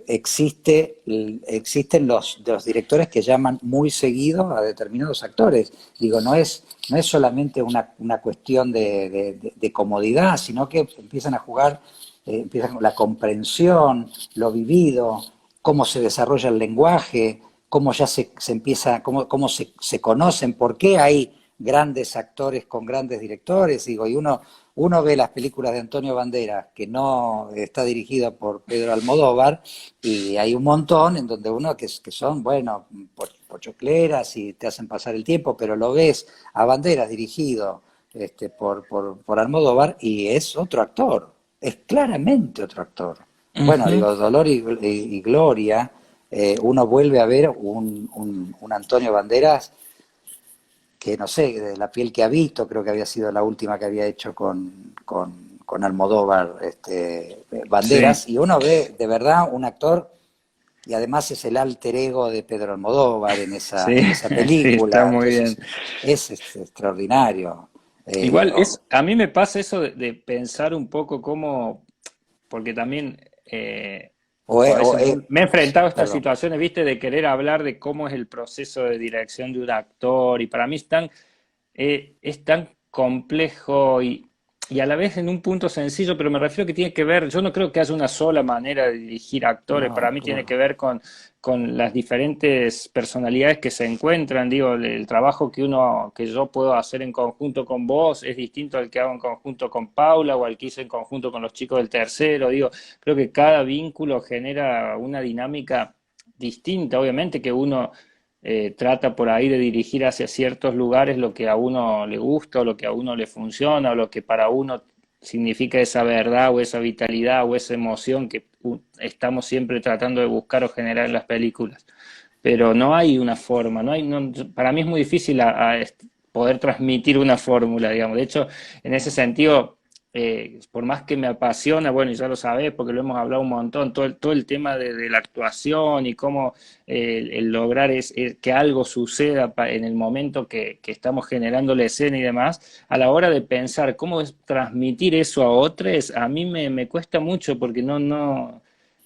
existen los directores que llaman muy seguido a determinados actores. Digo, no es solamente una cuestión de comodidad, sino que empiezan a jugar empieza con la comprensión, lo vivido, cómo se desarrolla el lenguaje, cómo ya se empieza, cómo se conocen, por qué hay grandes actores con grandes directores, digo, y uno ve las películas de Antonio Banderas, que no está dirigida por Pedro Almodóvar, y hay un montón en donde uno que son, bueno, pochocleras y te hacen pasar el tiempo, pero lo ves a Banderas dirigido por Almodóvar y es otro actor, es claramente otro actor. Bueno, Ujú. digo, Dolor y Gloria, uno vuelve a ver un Antonio Banderas que no sé, de La piel que habito, creo que había sido la última que había hecho con Almodóvar, Sí, Banderas, y uno ve de verdad un actor, y además es el alter ego de Pedro Almodóvar sí, en esa sí, está película, muy bien. entonces es extraordinario. Igual O, a mí me pasa eso de pensar un poco cómo, porque también o, a o, veces me he enfrentado a estas perdón. situaciones, viste, de querer hablar de cómo es el proceso de dirección de un actor, y para mí es tan es tan complejo y a la vez en un punto sencillo, pero me refiero que tiene que ver, yo no creo que haya una sola manera de dirigir actores, para No, mí tiene que claro. ver con las diferentes personalidades que se encuentran, digo, el trabajo que yo puedo hacer en conjunto con vos es distinto al que hago en conjunto con Paula o al que hice en conjunto con los chicos del tercero, digo, creo que cada vínculo genera una dinámica distinta, obviamente que uno trata por ahí de dirigir hacia ciertos lugares lo que a uno le gusta o lo que a uno le funciona o lo que para uno significa esa verdad o esa vitalidad o esa emoción que estamos siempre tratando de buscar o generar en las películas. Pero no hay una forma, para mí es muy difícil poder transmitir una fórmula, digamos. De hecho, en ese sentido, por más que me apasiona, bueno, y ya lo sabés porque lo hemos hablado un montón, todo el tema de la actuación y cómo el lograr que algo suceda en el momento que estamos generando la escena y demás, a la hora de pensar cómo es transmitir eso a otros, a mí me cuesta mucho porque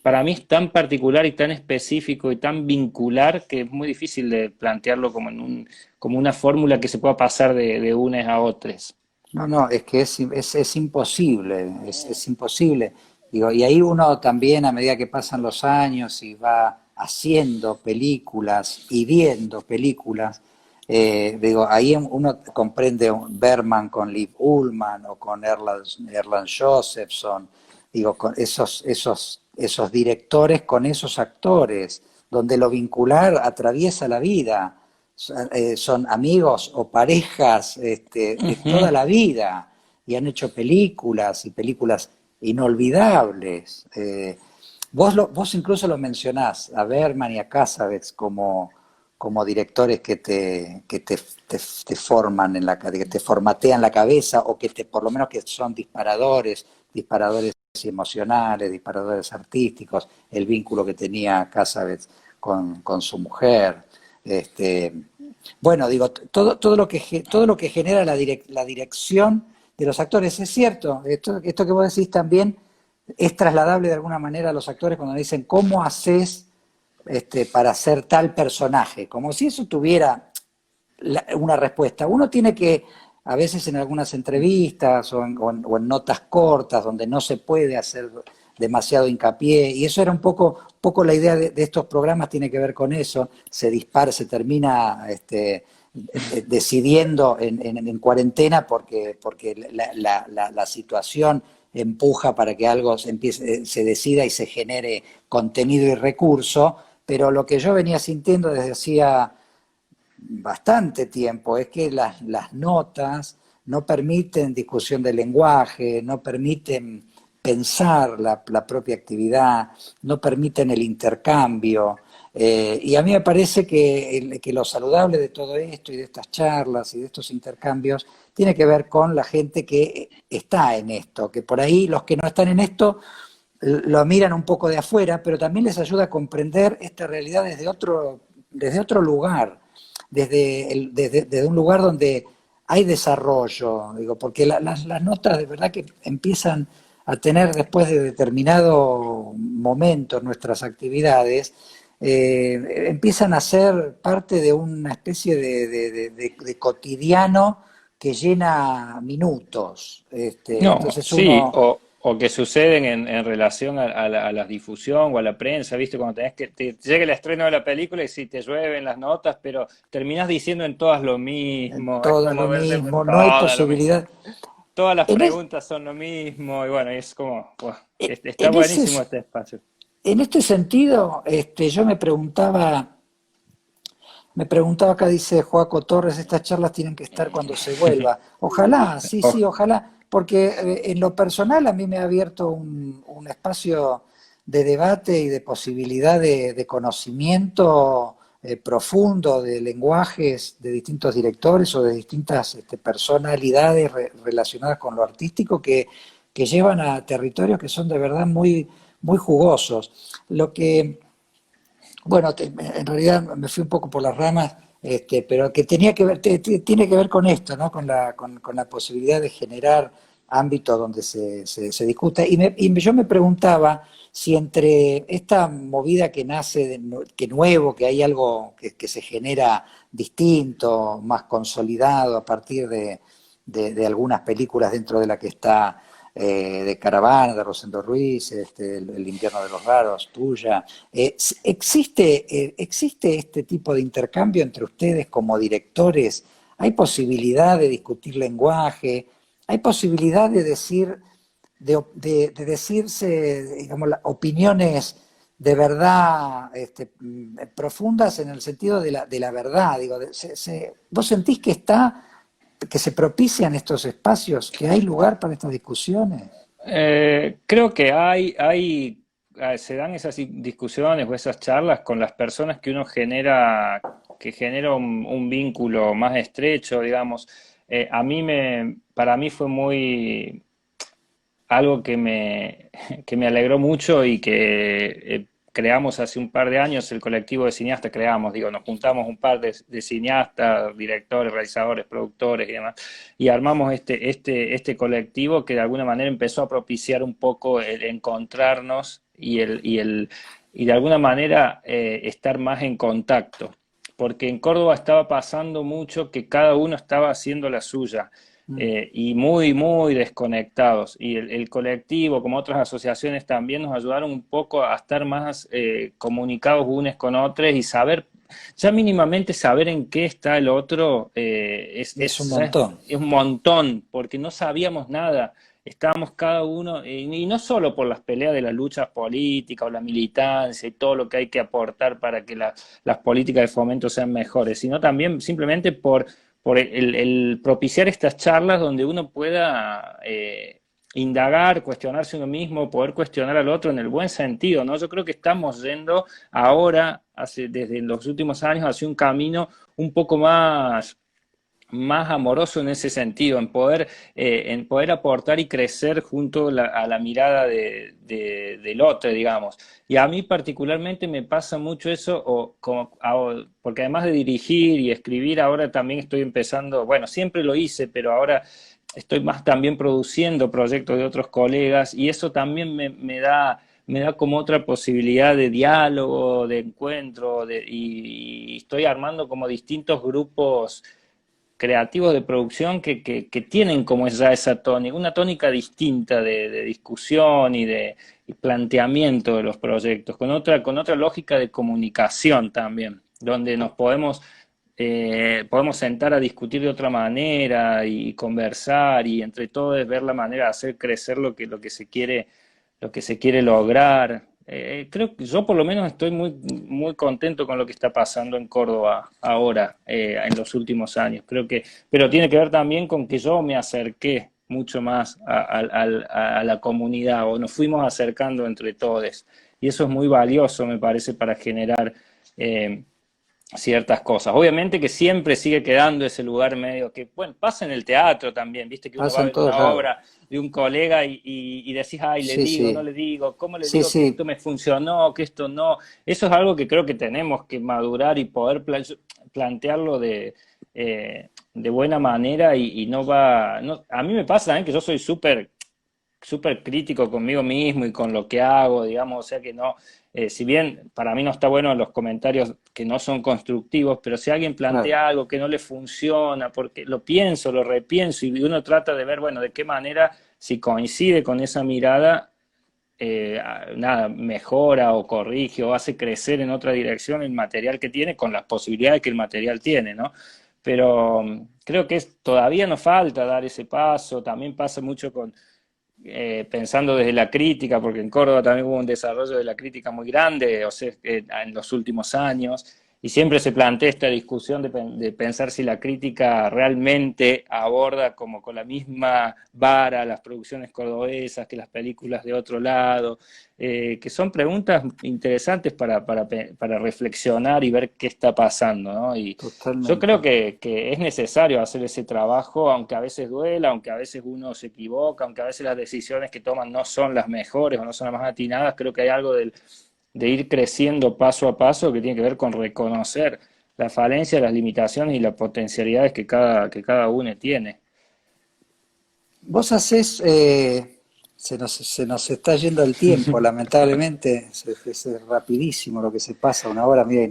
para mí es tan particular y tan específico y tan vincular que es muy difícil de plantearlo como una fórmula que se pueda pasar de unas a otras. No, no, es que es imposible, es imposible. Digo, y ahí uno también, a medida que pasan los años y va haciendo películas y viendo películas, digo, ahí uno comprende un Bergman con Liv Ullmann o con Erland Josephson, digo, con esos directores con esos actores, donde lo vincular atraviesa la vida son amigos o parejas de toda Ujú. la vida y han hecho películas y películas inolvidables. Vos incluso lo mencionás a Bergman y a Cassavetes como directores que te forman que te formatean la cabeza o que por lo menos que son disparadores emocionales, disparadores artísticos, el vínculo que tenía Cassavetes con su mujer. Este, bueno, digo, todo lo que genera la dirección de los actores, es cierto, esto que vos decís también es trasladable de alguna manera a los actores cuando dicen, ¿cómo haces para hacer tal personaje? Como si eso tuviera una respuesta. Uno tiene que, a veces en algunas entrevistas o en notas cortas, donde no se puede hacer demasiado hincapié, y eso era un poco la idea de estos programas, tiene que ver con eso, se termina decidiendo en cuarentena porque la situación empuja para que algo se decida y se genere contenido y recurso, pero lo que yo venía sintiendo desde hacía bastante tiempo es que las notas no permiten discusión del lenguaje, no permiten pensar la propia actividad, no permiten el intercambio. Y a mí me parece que lo saludable de todo esto y de estas charlas y de estos intercambios tiene que ver con la gente que está en esto, que por ahí los que no están en esto lo miran un poco de afuera, pero también les ayuda a comprender esta realidad desde otro lugar, desde un lugar donde hay desarrollo, digo, porque las notas de verdad que empiezan a tener después de determinado momento nuestras actividades, empiezan a ser parte de una especie de cotidiano que llena minutos. No, Entonces sí, uno, o que suceden en relación a la difusión o a la prensa, ¿viste? Cuando tenés que te llega el estreno de la película y si te llueven las notas, pero terminás diciendo en todas lo mismo, es todo como lo verse mismo, no hay todas lo mismo. posibilidad. Todas las En, es- preguntas son lo mismo, y bueno, es como, buah, está en, ese, buenísimo este espacio. en este sentido, yo me preguntaba acá, dice Joaco Torres, estas charlas tienen que estar cuando se vuelva. Ojalá, sí, Oh, sí, ojalá, porque en lo personal a mí me ha abierto un espacio de debate y de posibilidad de conocimiento profundo de lenguajes de distintos directores o de distintas personalidades relacionadas con lo artístico que llevan a territorios que son de verdad muy, muy jugosos. Lo que bueno, en realidad me fui un poco por las ramas, pero que tenía que ver, tiene que ver con esto, ¿no? Con la posibilidad de generar ámbito donde se discute. Yo me preguntaba si entre esta movida que nace, que nuevo, que hay algo que se genera distinto, más consolidado a partir de algunas películas dentro de la que está de Caravana, de Rosendo Ruiz, el Invierno de los Raros, tuya. ¿Existe este tipo de intercambio entre ustedes como directores? ¿Hay posibilidad de discutir lenguaje? ¿Hay posibilidad de decir, de decirse, digamos, opiniones de verdad profundas en el sentido de la verdad? Digo, ¿vos sentís que se propician estos espacios, que hay lugar para estas discusiones? Creo que se dan esas discusiones o esas charlas con las personas que uno genera, que genera un vínculo más estrecho, digamos. Para mí fue muy, algo que me alegró mucho y que creamos hace un par de años, el colectivo de cineastas, digo, nos juntamos un par de cineastas, directores, realizadores, productores y demás, y armamos este colectivo que de alguna manera empezó a propiciar un poco el encontrarnos y de alguna manera estar más en contacto. Porque en Córdoba estaba pasando mucho que cada uno estaba haciendo la suya Mm. y muy, muy desconectados. Y el colectivo, como otras asociaciones, también nos ayudaron un poco a estar más comunicados unos con otros y saber, ya mínimamente saber en qué está el otro, Es un montón. es un montón, porque no sabíamos nada. Estábamos cada uno, y no solo por las peleas de las luchas políticas o la militancia y todo lo que hay que aportar para que las políticas de fomento sean mejores, sino también simplemente por el propiciar estas charlas donde uno pueda indagar, cuestionarse uno mismo, poder cuestionar al otro en el buen sentido, ¿no? Yo creo que estamos yendo ahora, desde los últimos años, hacia un camino un poco más amoroso en ese sentido, en poder aportar y crecer junto a la mirada del otro, digamos. Y a mí particularmente me pasa mucho eso, porque además de dirigir y escribir, ahora también estoy empezando, bueno, siempre lo hice, pero ahora estoy más también produciendo proyectos de otros colegas y eso también me da como otra posibilidad de diálogo, de encuentro, y estoy armando como distintos grupos creativos de producción que tienen como ya esa tónica, una tónica distinta de discusión y planteamiento de los proyectos, con otra lógica de comunicación también, donde nos podemos sentar a discutir de otra manera y conversar y entre todos ver la manera de hacer crecer lo que se quiere lograr. Creo que yo por lo menos estoy muy, muy contento con lo que está pasando en Córdoba ahora, en los últimos años. Pero tiene que ver también con que yo me acerqué mucho más a la comunidad o nos fuimos acercando entre todos. Y eso es muy valioso, me parece, para generar eh, ciertas cosas. Obviamente que siempre sigue quedando ese lugar medio que, bueno, pasa en el teatro también, viste que uno va Pasa a en ver todos una lados. obra de un colega y decís, ay, le Sí, digo, no sí. le digo, ¿cómo le Sí, digo que esto sí. me funcionó, que esto no? Eso es algo que creo que tenemos que madurar y poder plantearlo de buena manera y no va... No, a mí me pasa también que yo soy súper crítico conmigo mismo y con lo que hago, digamos, o sea que no, si bien para mí no está bueno los comentarios que no son constructivos, pero si alguien Claro. plantea algo que no le funciona, porque lo pienso, lo repienso y uno trata de ver, bueno, de qué manera, si coincide con esa mirada, nada, mejora o corrige o hace crecer en otra dirección el material que tiene con las posibilidades que el material tiene, ¿no? Pero creo que todavía nos falta dar ese paso, también pasa mucho pensando desde la crítica, porque en Córdoba también hubo un desarrollo de la crítica muy grande, o sea, en los últimos años, y siempre se plantea esta discusión de pensar si la crítica realmente aborda como con la misma vara las producciones cordobesas que las películas de otro lado, que son preguntas interesantes para reflexionar y ver qué está pasando, ¿no? Y yo creo Totalmente. que es necesario hacer ese trabajo, aunque a veces duela, aunque a veces uno se equivoca, aunque a veces las decisiones que toman no son las mejores o no son las más atinadas, creo que hay algo de ir creciendo paso a paso que tiene que ver con reconocer la falencia, las limitaciones y las potencialidades que cada uno tiene. vos hacés, se nos está yendo el tiempo, lamentablemente, es rapidísimo lo que se pasa, una hora, mira,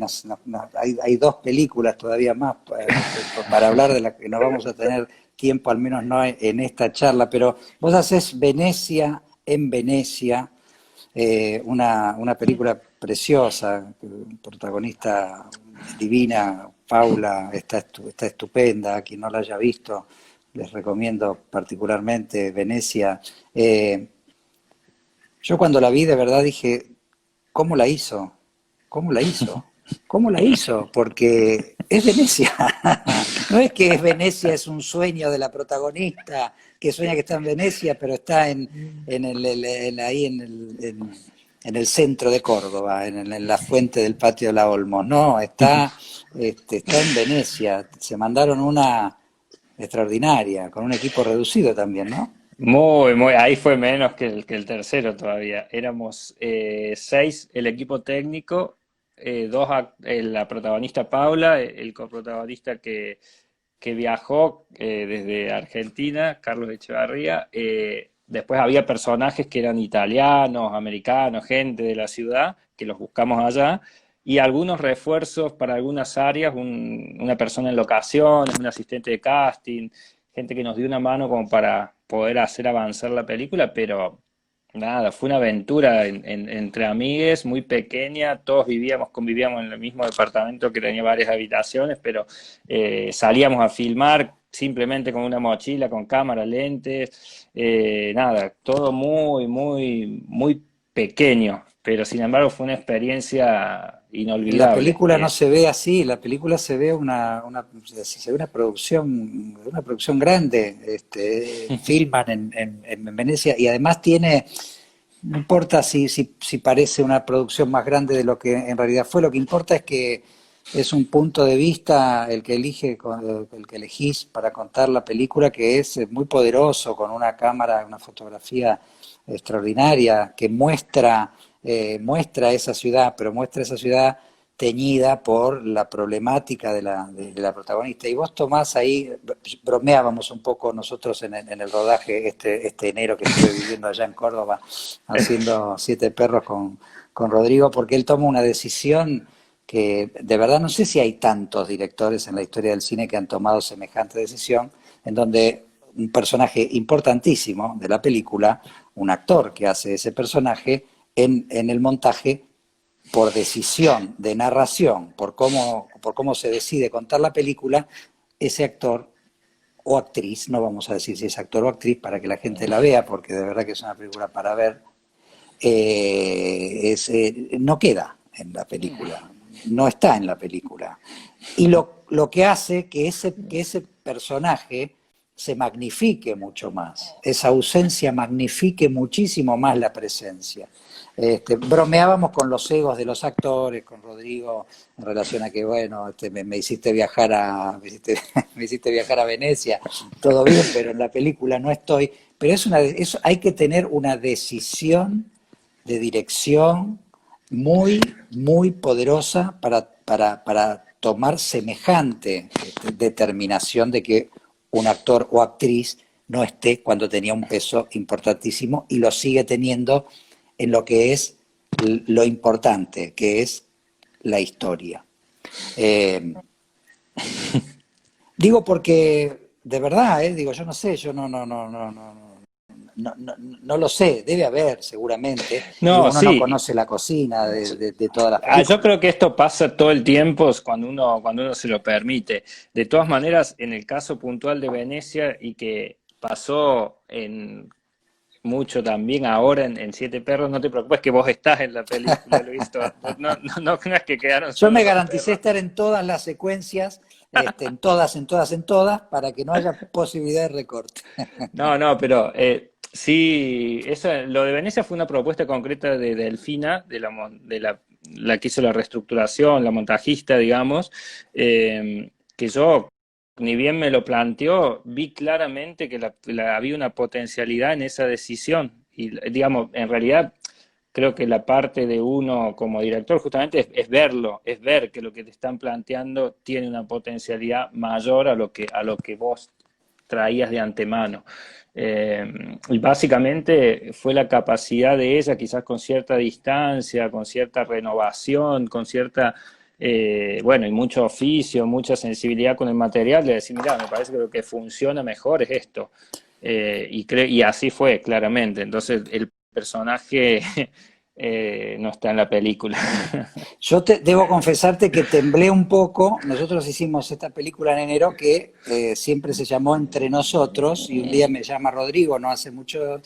hay dos películas todavía más para hablar de las que no vamos a tener tiempo, al menos no en esta charla, pero vos hacés Venecia en Venecia, una película preciosa, protagonista divina, Paula, está estupenda, quien no la haya visto, les recomiendo particularmente Venecia. Yo cuando la vi de verdad dije, ¿cómo la hizo? ¿Cómo la hizo? ¿Cómo la hizo? Porque es Venecia. No es que es Venecia, es un sueño de la protagonista que sueña que está en Venecia, pero está ahí en el centro de Córdoba, en la fuente del patio de la Olmos. No, está en Venecia. Se mandaron una extraordinaria, con un equipo reducido también, ¿no? Ahí fue menos que el tercero todavía. Éramos seis el equipo técnico, la protagonista Paula, el coprotagonista que viajó desde Argentina, Carlos Echevarría. Después había personajes que eran italianos, americanos, gente de la ciudad, que los buscamos allá. Y algunos refuerzos para algunas áreas, una persona en locaciones, un asistente de casting, gente que nos dio una mano como para poder hacer avanzar la película, pero nada, fue una aventura entre amigues, muy pequeña, todos convivíamos en el mismo departamento que tenía varias habitaciones, pero salíamos a filmar simplemente con una mochila, con cámara, lentes, nada, todo muy pequeño, pero sin embargo fue una experiencia La inolvidable. película no se ve así, la película se ve se ve una producción grande, filman en Venecia y además tiene, no importa si parece una producción más grande de lo que en realidad fue, lo que importa es que es un punto de vista el que elegís para contar la película, que es muy poderoso, con una cámara, una fotografía extraordinaria, que muestra esa ciudad, pero muestra esa ciudad teñida por la problemática de la protagonista. Y vos tomás ahí, bromeábamos un poco nosotros en el rodaje este enero que estuve viviendo allá en Córdoba, haciendo Siete Perros con Rodrigo, porque él toma una decisión que de verdad no sé si hay tantos directores en la historia del cine que han tomado semejante decisión, en donde un personaje importantísimo de la película, un actor que hace ese personaje, en el montaje, por decisión de narración, por cómo se decide contar la película, ese actor o actriz, no vamos a decir si es actor o actriz para que la gente la vea, porque de verdad que es una película para ver, no queda en la película, no está en la película. Y lo que hace que ese personaje se magnifique mucho más, esa ausencia magnifique muchísimo más la presencia. Bromeábamos con los egos de los actores, con Rodrigo, en relación a que, bueno, me hiciste viajar me hiciste viajar a Venecia, todo bien, pero en la película no estoy. Pero hay que tener una decisión de dirección muy poderosa para tomar semejante determinación de que un actor o actriz no esté cuando tenía un peso importantísimo y lo sigue teniendo en lo que es lo importante, que es la historia. Eh, Digo porque, de verdad, digo, yo no sé, yo no lo sé, debe haber seguramente. Digo, No, uno no sí. conoce la cocina de todas las películas. Yo creo que esto pasa todo el tiempo cuando uno se lo permite. De todas maneras, en el caso puntual de Venecia y que pasó en mucho también ahora en Siete Perros, no te preocupes que vos estás en la película, Luis. No creas que quedaron Yo solo me los garanticé perros. estar en todas las secuencias, en todas, para que no haya posibilidad de recorte. No, pero sí, lo de Venecia fue una propuesta concreta de Delfina, la que hizo la reestructuración, la montajista, digamos, que yo, ni bien me lo planteó, vi claramente que había una potencialidad en esa decisión. Y, digamos, en realidad, creo que la parte de uno como director justamente es verlo, es ver que lo que te están planteando tiene una potencialidad mayor a lo que vos traías de antemano. Y básicamente fue la capacidad de ella, quizás con cierta distancia, con cierta renovación, con cierta, bueno, y mucho oficio, mucha sensibilidad con el material, de decir, mira, me parece que lo que funciona mejor es esto. Y así fue, claramente. Entonces, el personaje no está en la película. Yo debo confesarte que temblé un poco. Nosotros hicimos esta película en enero que siempre se llamó Entre Nosotros y un día me llama Rodrigo, no hace mucho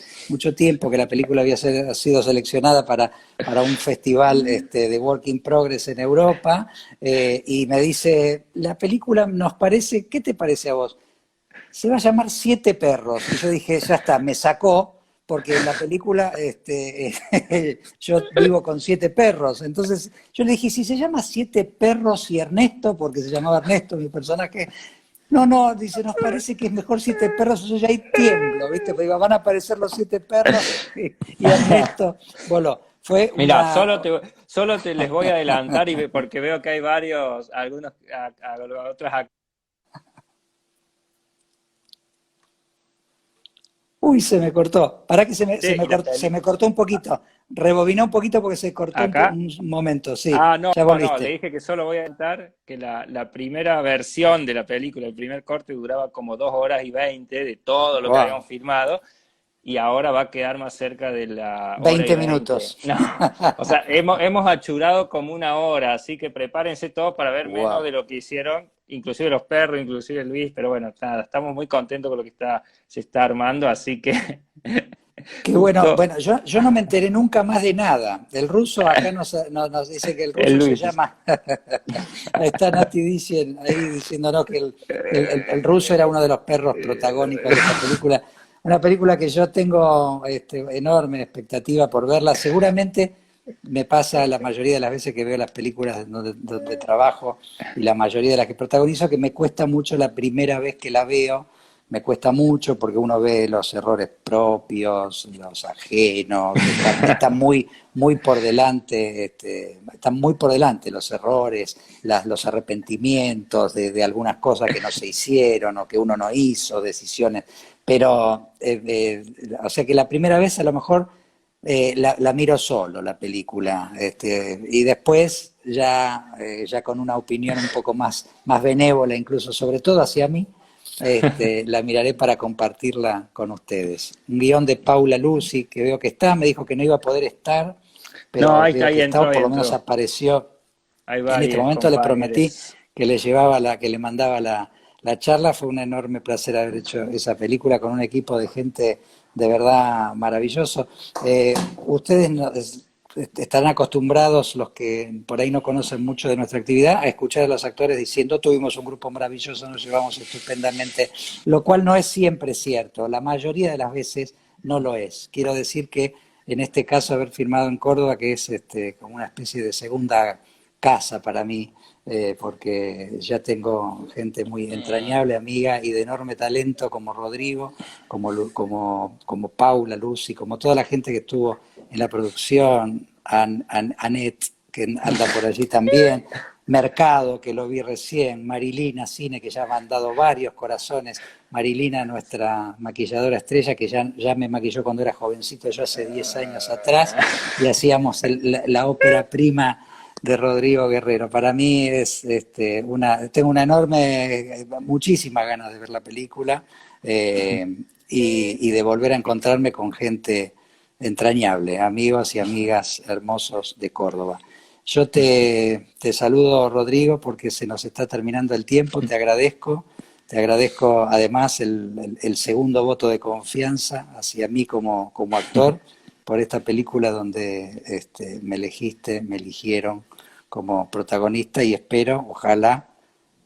tiempo que la película ha sido seleccionada para un festival de Work in Progress en Europa y me dice, la película nos parece, ¿qué te parece a vos? Se va a llamar Siete Perros. Y yo dije, ya está, me sacó, porque en la película yo vivo con siete perros. Entonces yo le dije, si se llama Siete Perros y Ernesto, porque se llamaba Ernesto mi personaje, no, no, dice, nos parece que es mejor Siete Perros, yo ya ahí tiemblo, ¿viste? Porque van a aparecer los siete perros y Ernesto voló. Fue Mira, una, solo te les voy a adelantar porque veo que hay varios, algunos, otras. Uy, se me cortó. Para que Y la se me película. cortó un poquito. Rebobiná un poquito porque se cortó Acá. un momento. Sí, Ah, no, ya no, le volviste. dije que solo voy a contar que la primera versión de la película, el primer corte duraba como 2 horas y 20 de todo lo que habíamos Wow. filmado y ahora va a quedar más cerca de la hora y 20 veinte. minutos. No, o sea, hemos achurado como 1 hora, así que prepárense todos para ver menos de Wow. lo que hicieron, inclusive los perros, inclusive Luis, pero bueno, nada, estamos muy contentos con lo que se está armando, así que Qué bueno. justo Bueno, yo no me enteré nunca más de nada. El ruso acá nos dice que el el ruso se Luis. llama. Ahí está Nati ahí diciéndonos que el ruso era uno de los perros protagónicos de esta película. Una película que yo tengo enorme expectativa por verla. Seguramente me pasa la mayoría de las veces que veo las películas donde trabajo y la mayoría de las que protagonizo que me cuesta mucho la primera vez que la veo, me cuesta mucho porque uno ve los errores propios, los ajenos, están muy por delante, están muy por delante los errores, los arrepentimientos de algunas cosas que no se hicieron o que uno no hizo, decisiones. Pero, o sea que la primera vez a lo mejor la miro solo, la película, y después ya con una opinión un poco más benévola, incluso sobre todo hacia mí, la miraré para compartirla con ustedes. Un guión de Paula Lucy, que veo que está, me dijo que no iba a poder estar, No, pero veo ahí que está, o entró, ahí por lo menos entró. apareció. Hay En este varias momento le prometí compañeras. que le llevaba que le mandaba la charla. Fue un enorme placer haber hecho esa película con un equipo de gente de verdad maravilloso. Ustedes estarán acostumbrados, los que por ahí no conocen mucho de nuestra actividad, a escuchar a los actores diciendo tuvimos un grupo maravilloso, nos llevamos estupendamente, lo cual no es siempre cierto. La mayoría de las veces no lo es. Quiero decir que en este caso haber firmado en Córdoba, que es como una especie de segunda casa para mí, porque ya tengo gente muy entrañable, amiga y de enorme talento como Rodrigo, como Paula, Lucy, como toda la gente que estuvo en la producción, Annette, que anda por allí también, Mercado, que lo vi recién, Marilina Cine, que ya me han dado varios corazones, Marilina, nuestra maquilladora estrella, que ya me maquilló cuando era jovencito, yo hace 10 años atrás, y hacíamos la ópera prima de Rodrigo Guerrero. Para mí es tengo una enorme, muchísimas ganas de ver la película y de volver a encontrarme con gente entrañable, amigos y amigas hermosos de Córdoba. Yo te saludo, Rodrigo, porque se nos está terminando el tiempo, te agradezco además el segundo voto de confianza hacia mí como actor por esta película donde me elegiste, me eligieron como protagonista y espero, ojalá,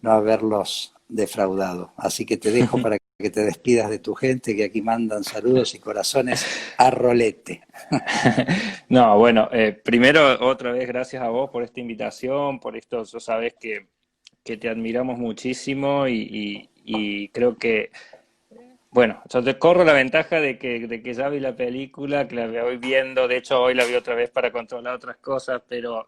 no haberlos defraudado. Así que te dejo para que te despidas de tu gente, que aquí mandan saludos y corazones a rolete. No, bueno, primero otra vez gracias a vos por esta invitación, por esto, tú sabes que te admiramos muchísimo y creo que, bueno, yo te corro la ventaja de que ya vi la película, que la voy viendo, de hecho hoy la vi otra vez para controlar otras cosas, pero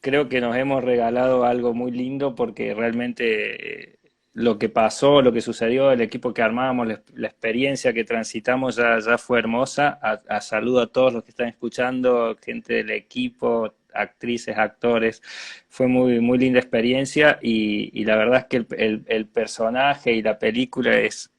creo que nos hemos regalado algo muy lindo porque realmente lo que pasó, lo que sucedió, el equipo que armamos, la experiencia que transitamos ya fue hermosa. Saludo a todos los que están escuchando, gente del equipo, actrices, actores. Fue muy linda experiencia y la verdad es que el personaje y la película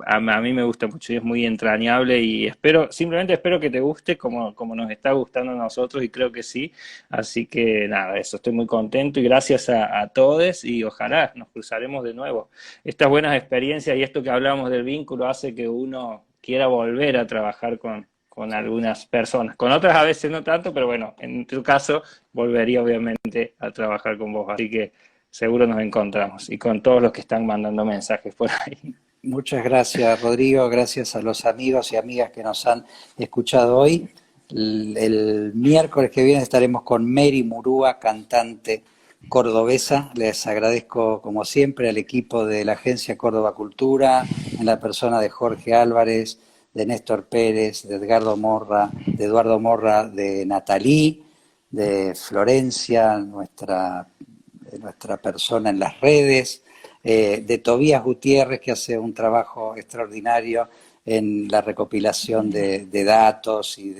a mí me gusta mucho y es muy entrañable y simplemente espero que te guste como nos está gustando a nosotros y creo que sí. Así que nada, eso, estoy muy contento y gracias a todos y ojalá nos cruzaremos de nuevo. Estas buenas experiencias y esto que hablábamos del vínculo hace que uno quiera volver a trabajar con algunas personas. Con otras a veces no tanto, pero bueno, en tu caso volvería obviamente a trabajar con vos. Así que seguro nos encontramos y con todos los que están mandando mensajes por ahí. Muchas gracias, Rodrigo. Gracias a los amigos y amigas que nos han escuchado hoy. El miércoles que viene estaremos con Mary Murúa, cantante cordobesa. Les agradezco, como siempre, al equipo de la Agencia Córdoba Cultura, en la persona de Jorge Álvarez, de Néstor Pérez, de Edgardo Morra, de Eduardo Morra, de Natalí, de Florencia, nuestra persona en las redes, de Tobías Gutiérrez, que hace un trabajo extraordinario en la recopilación de datos y de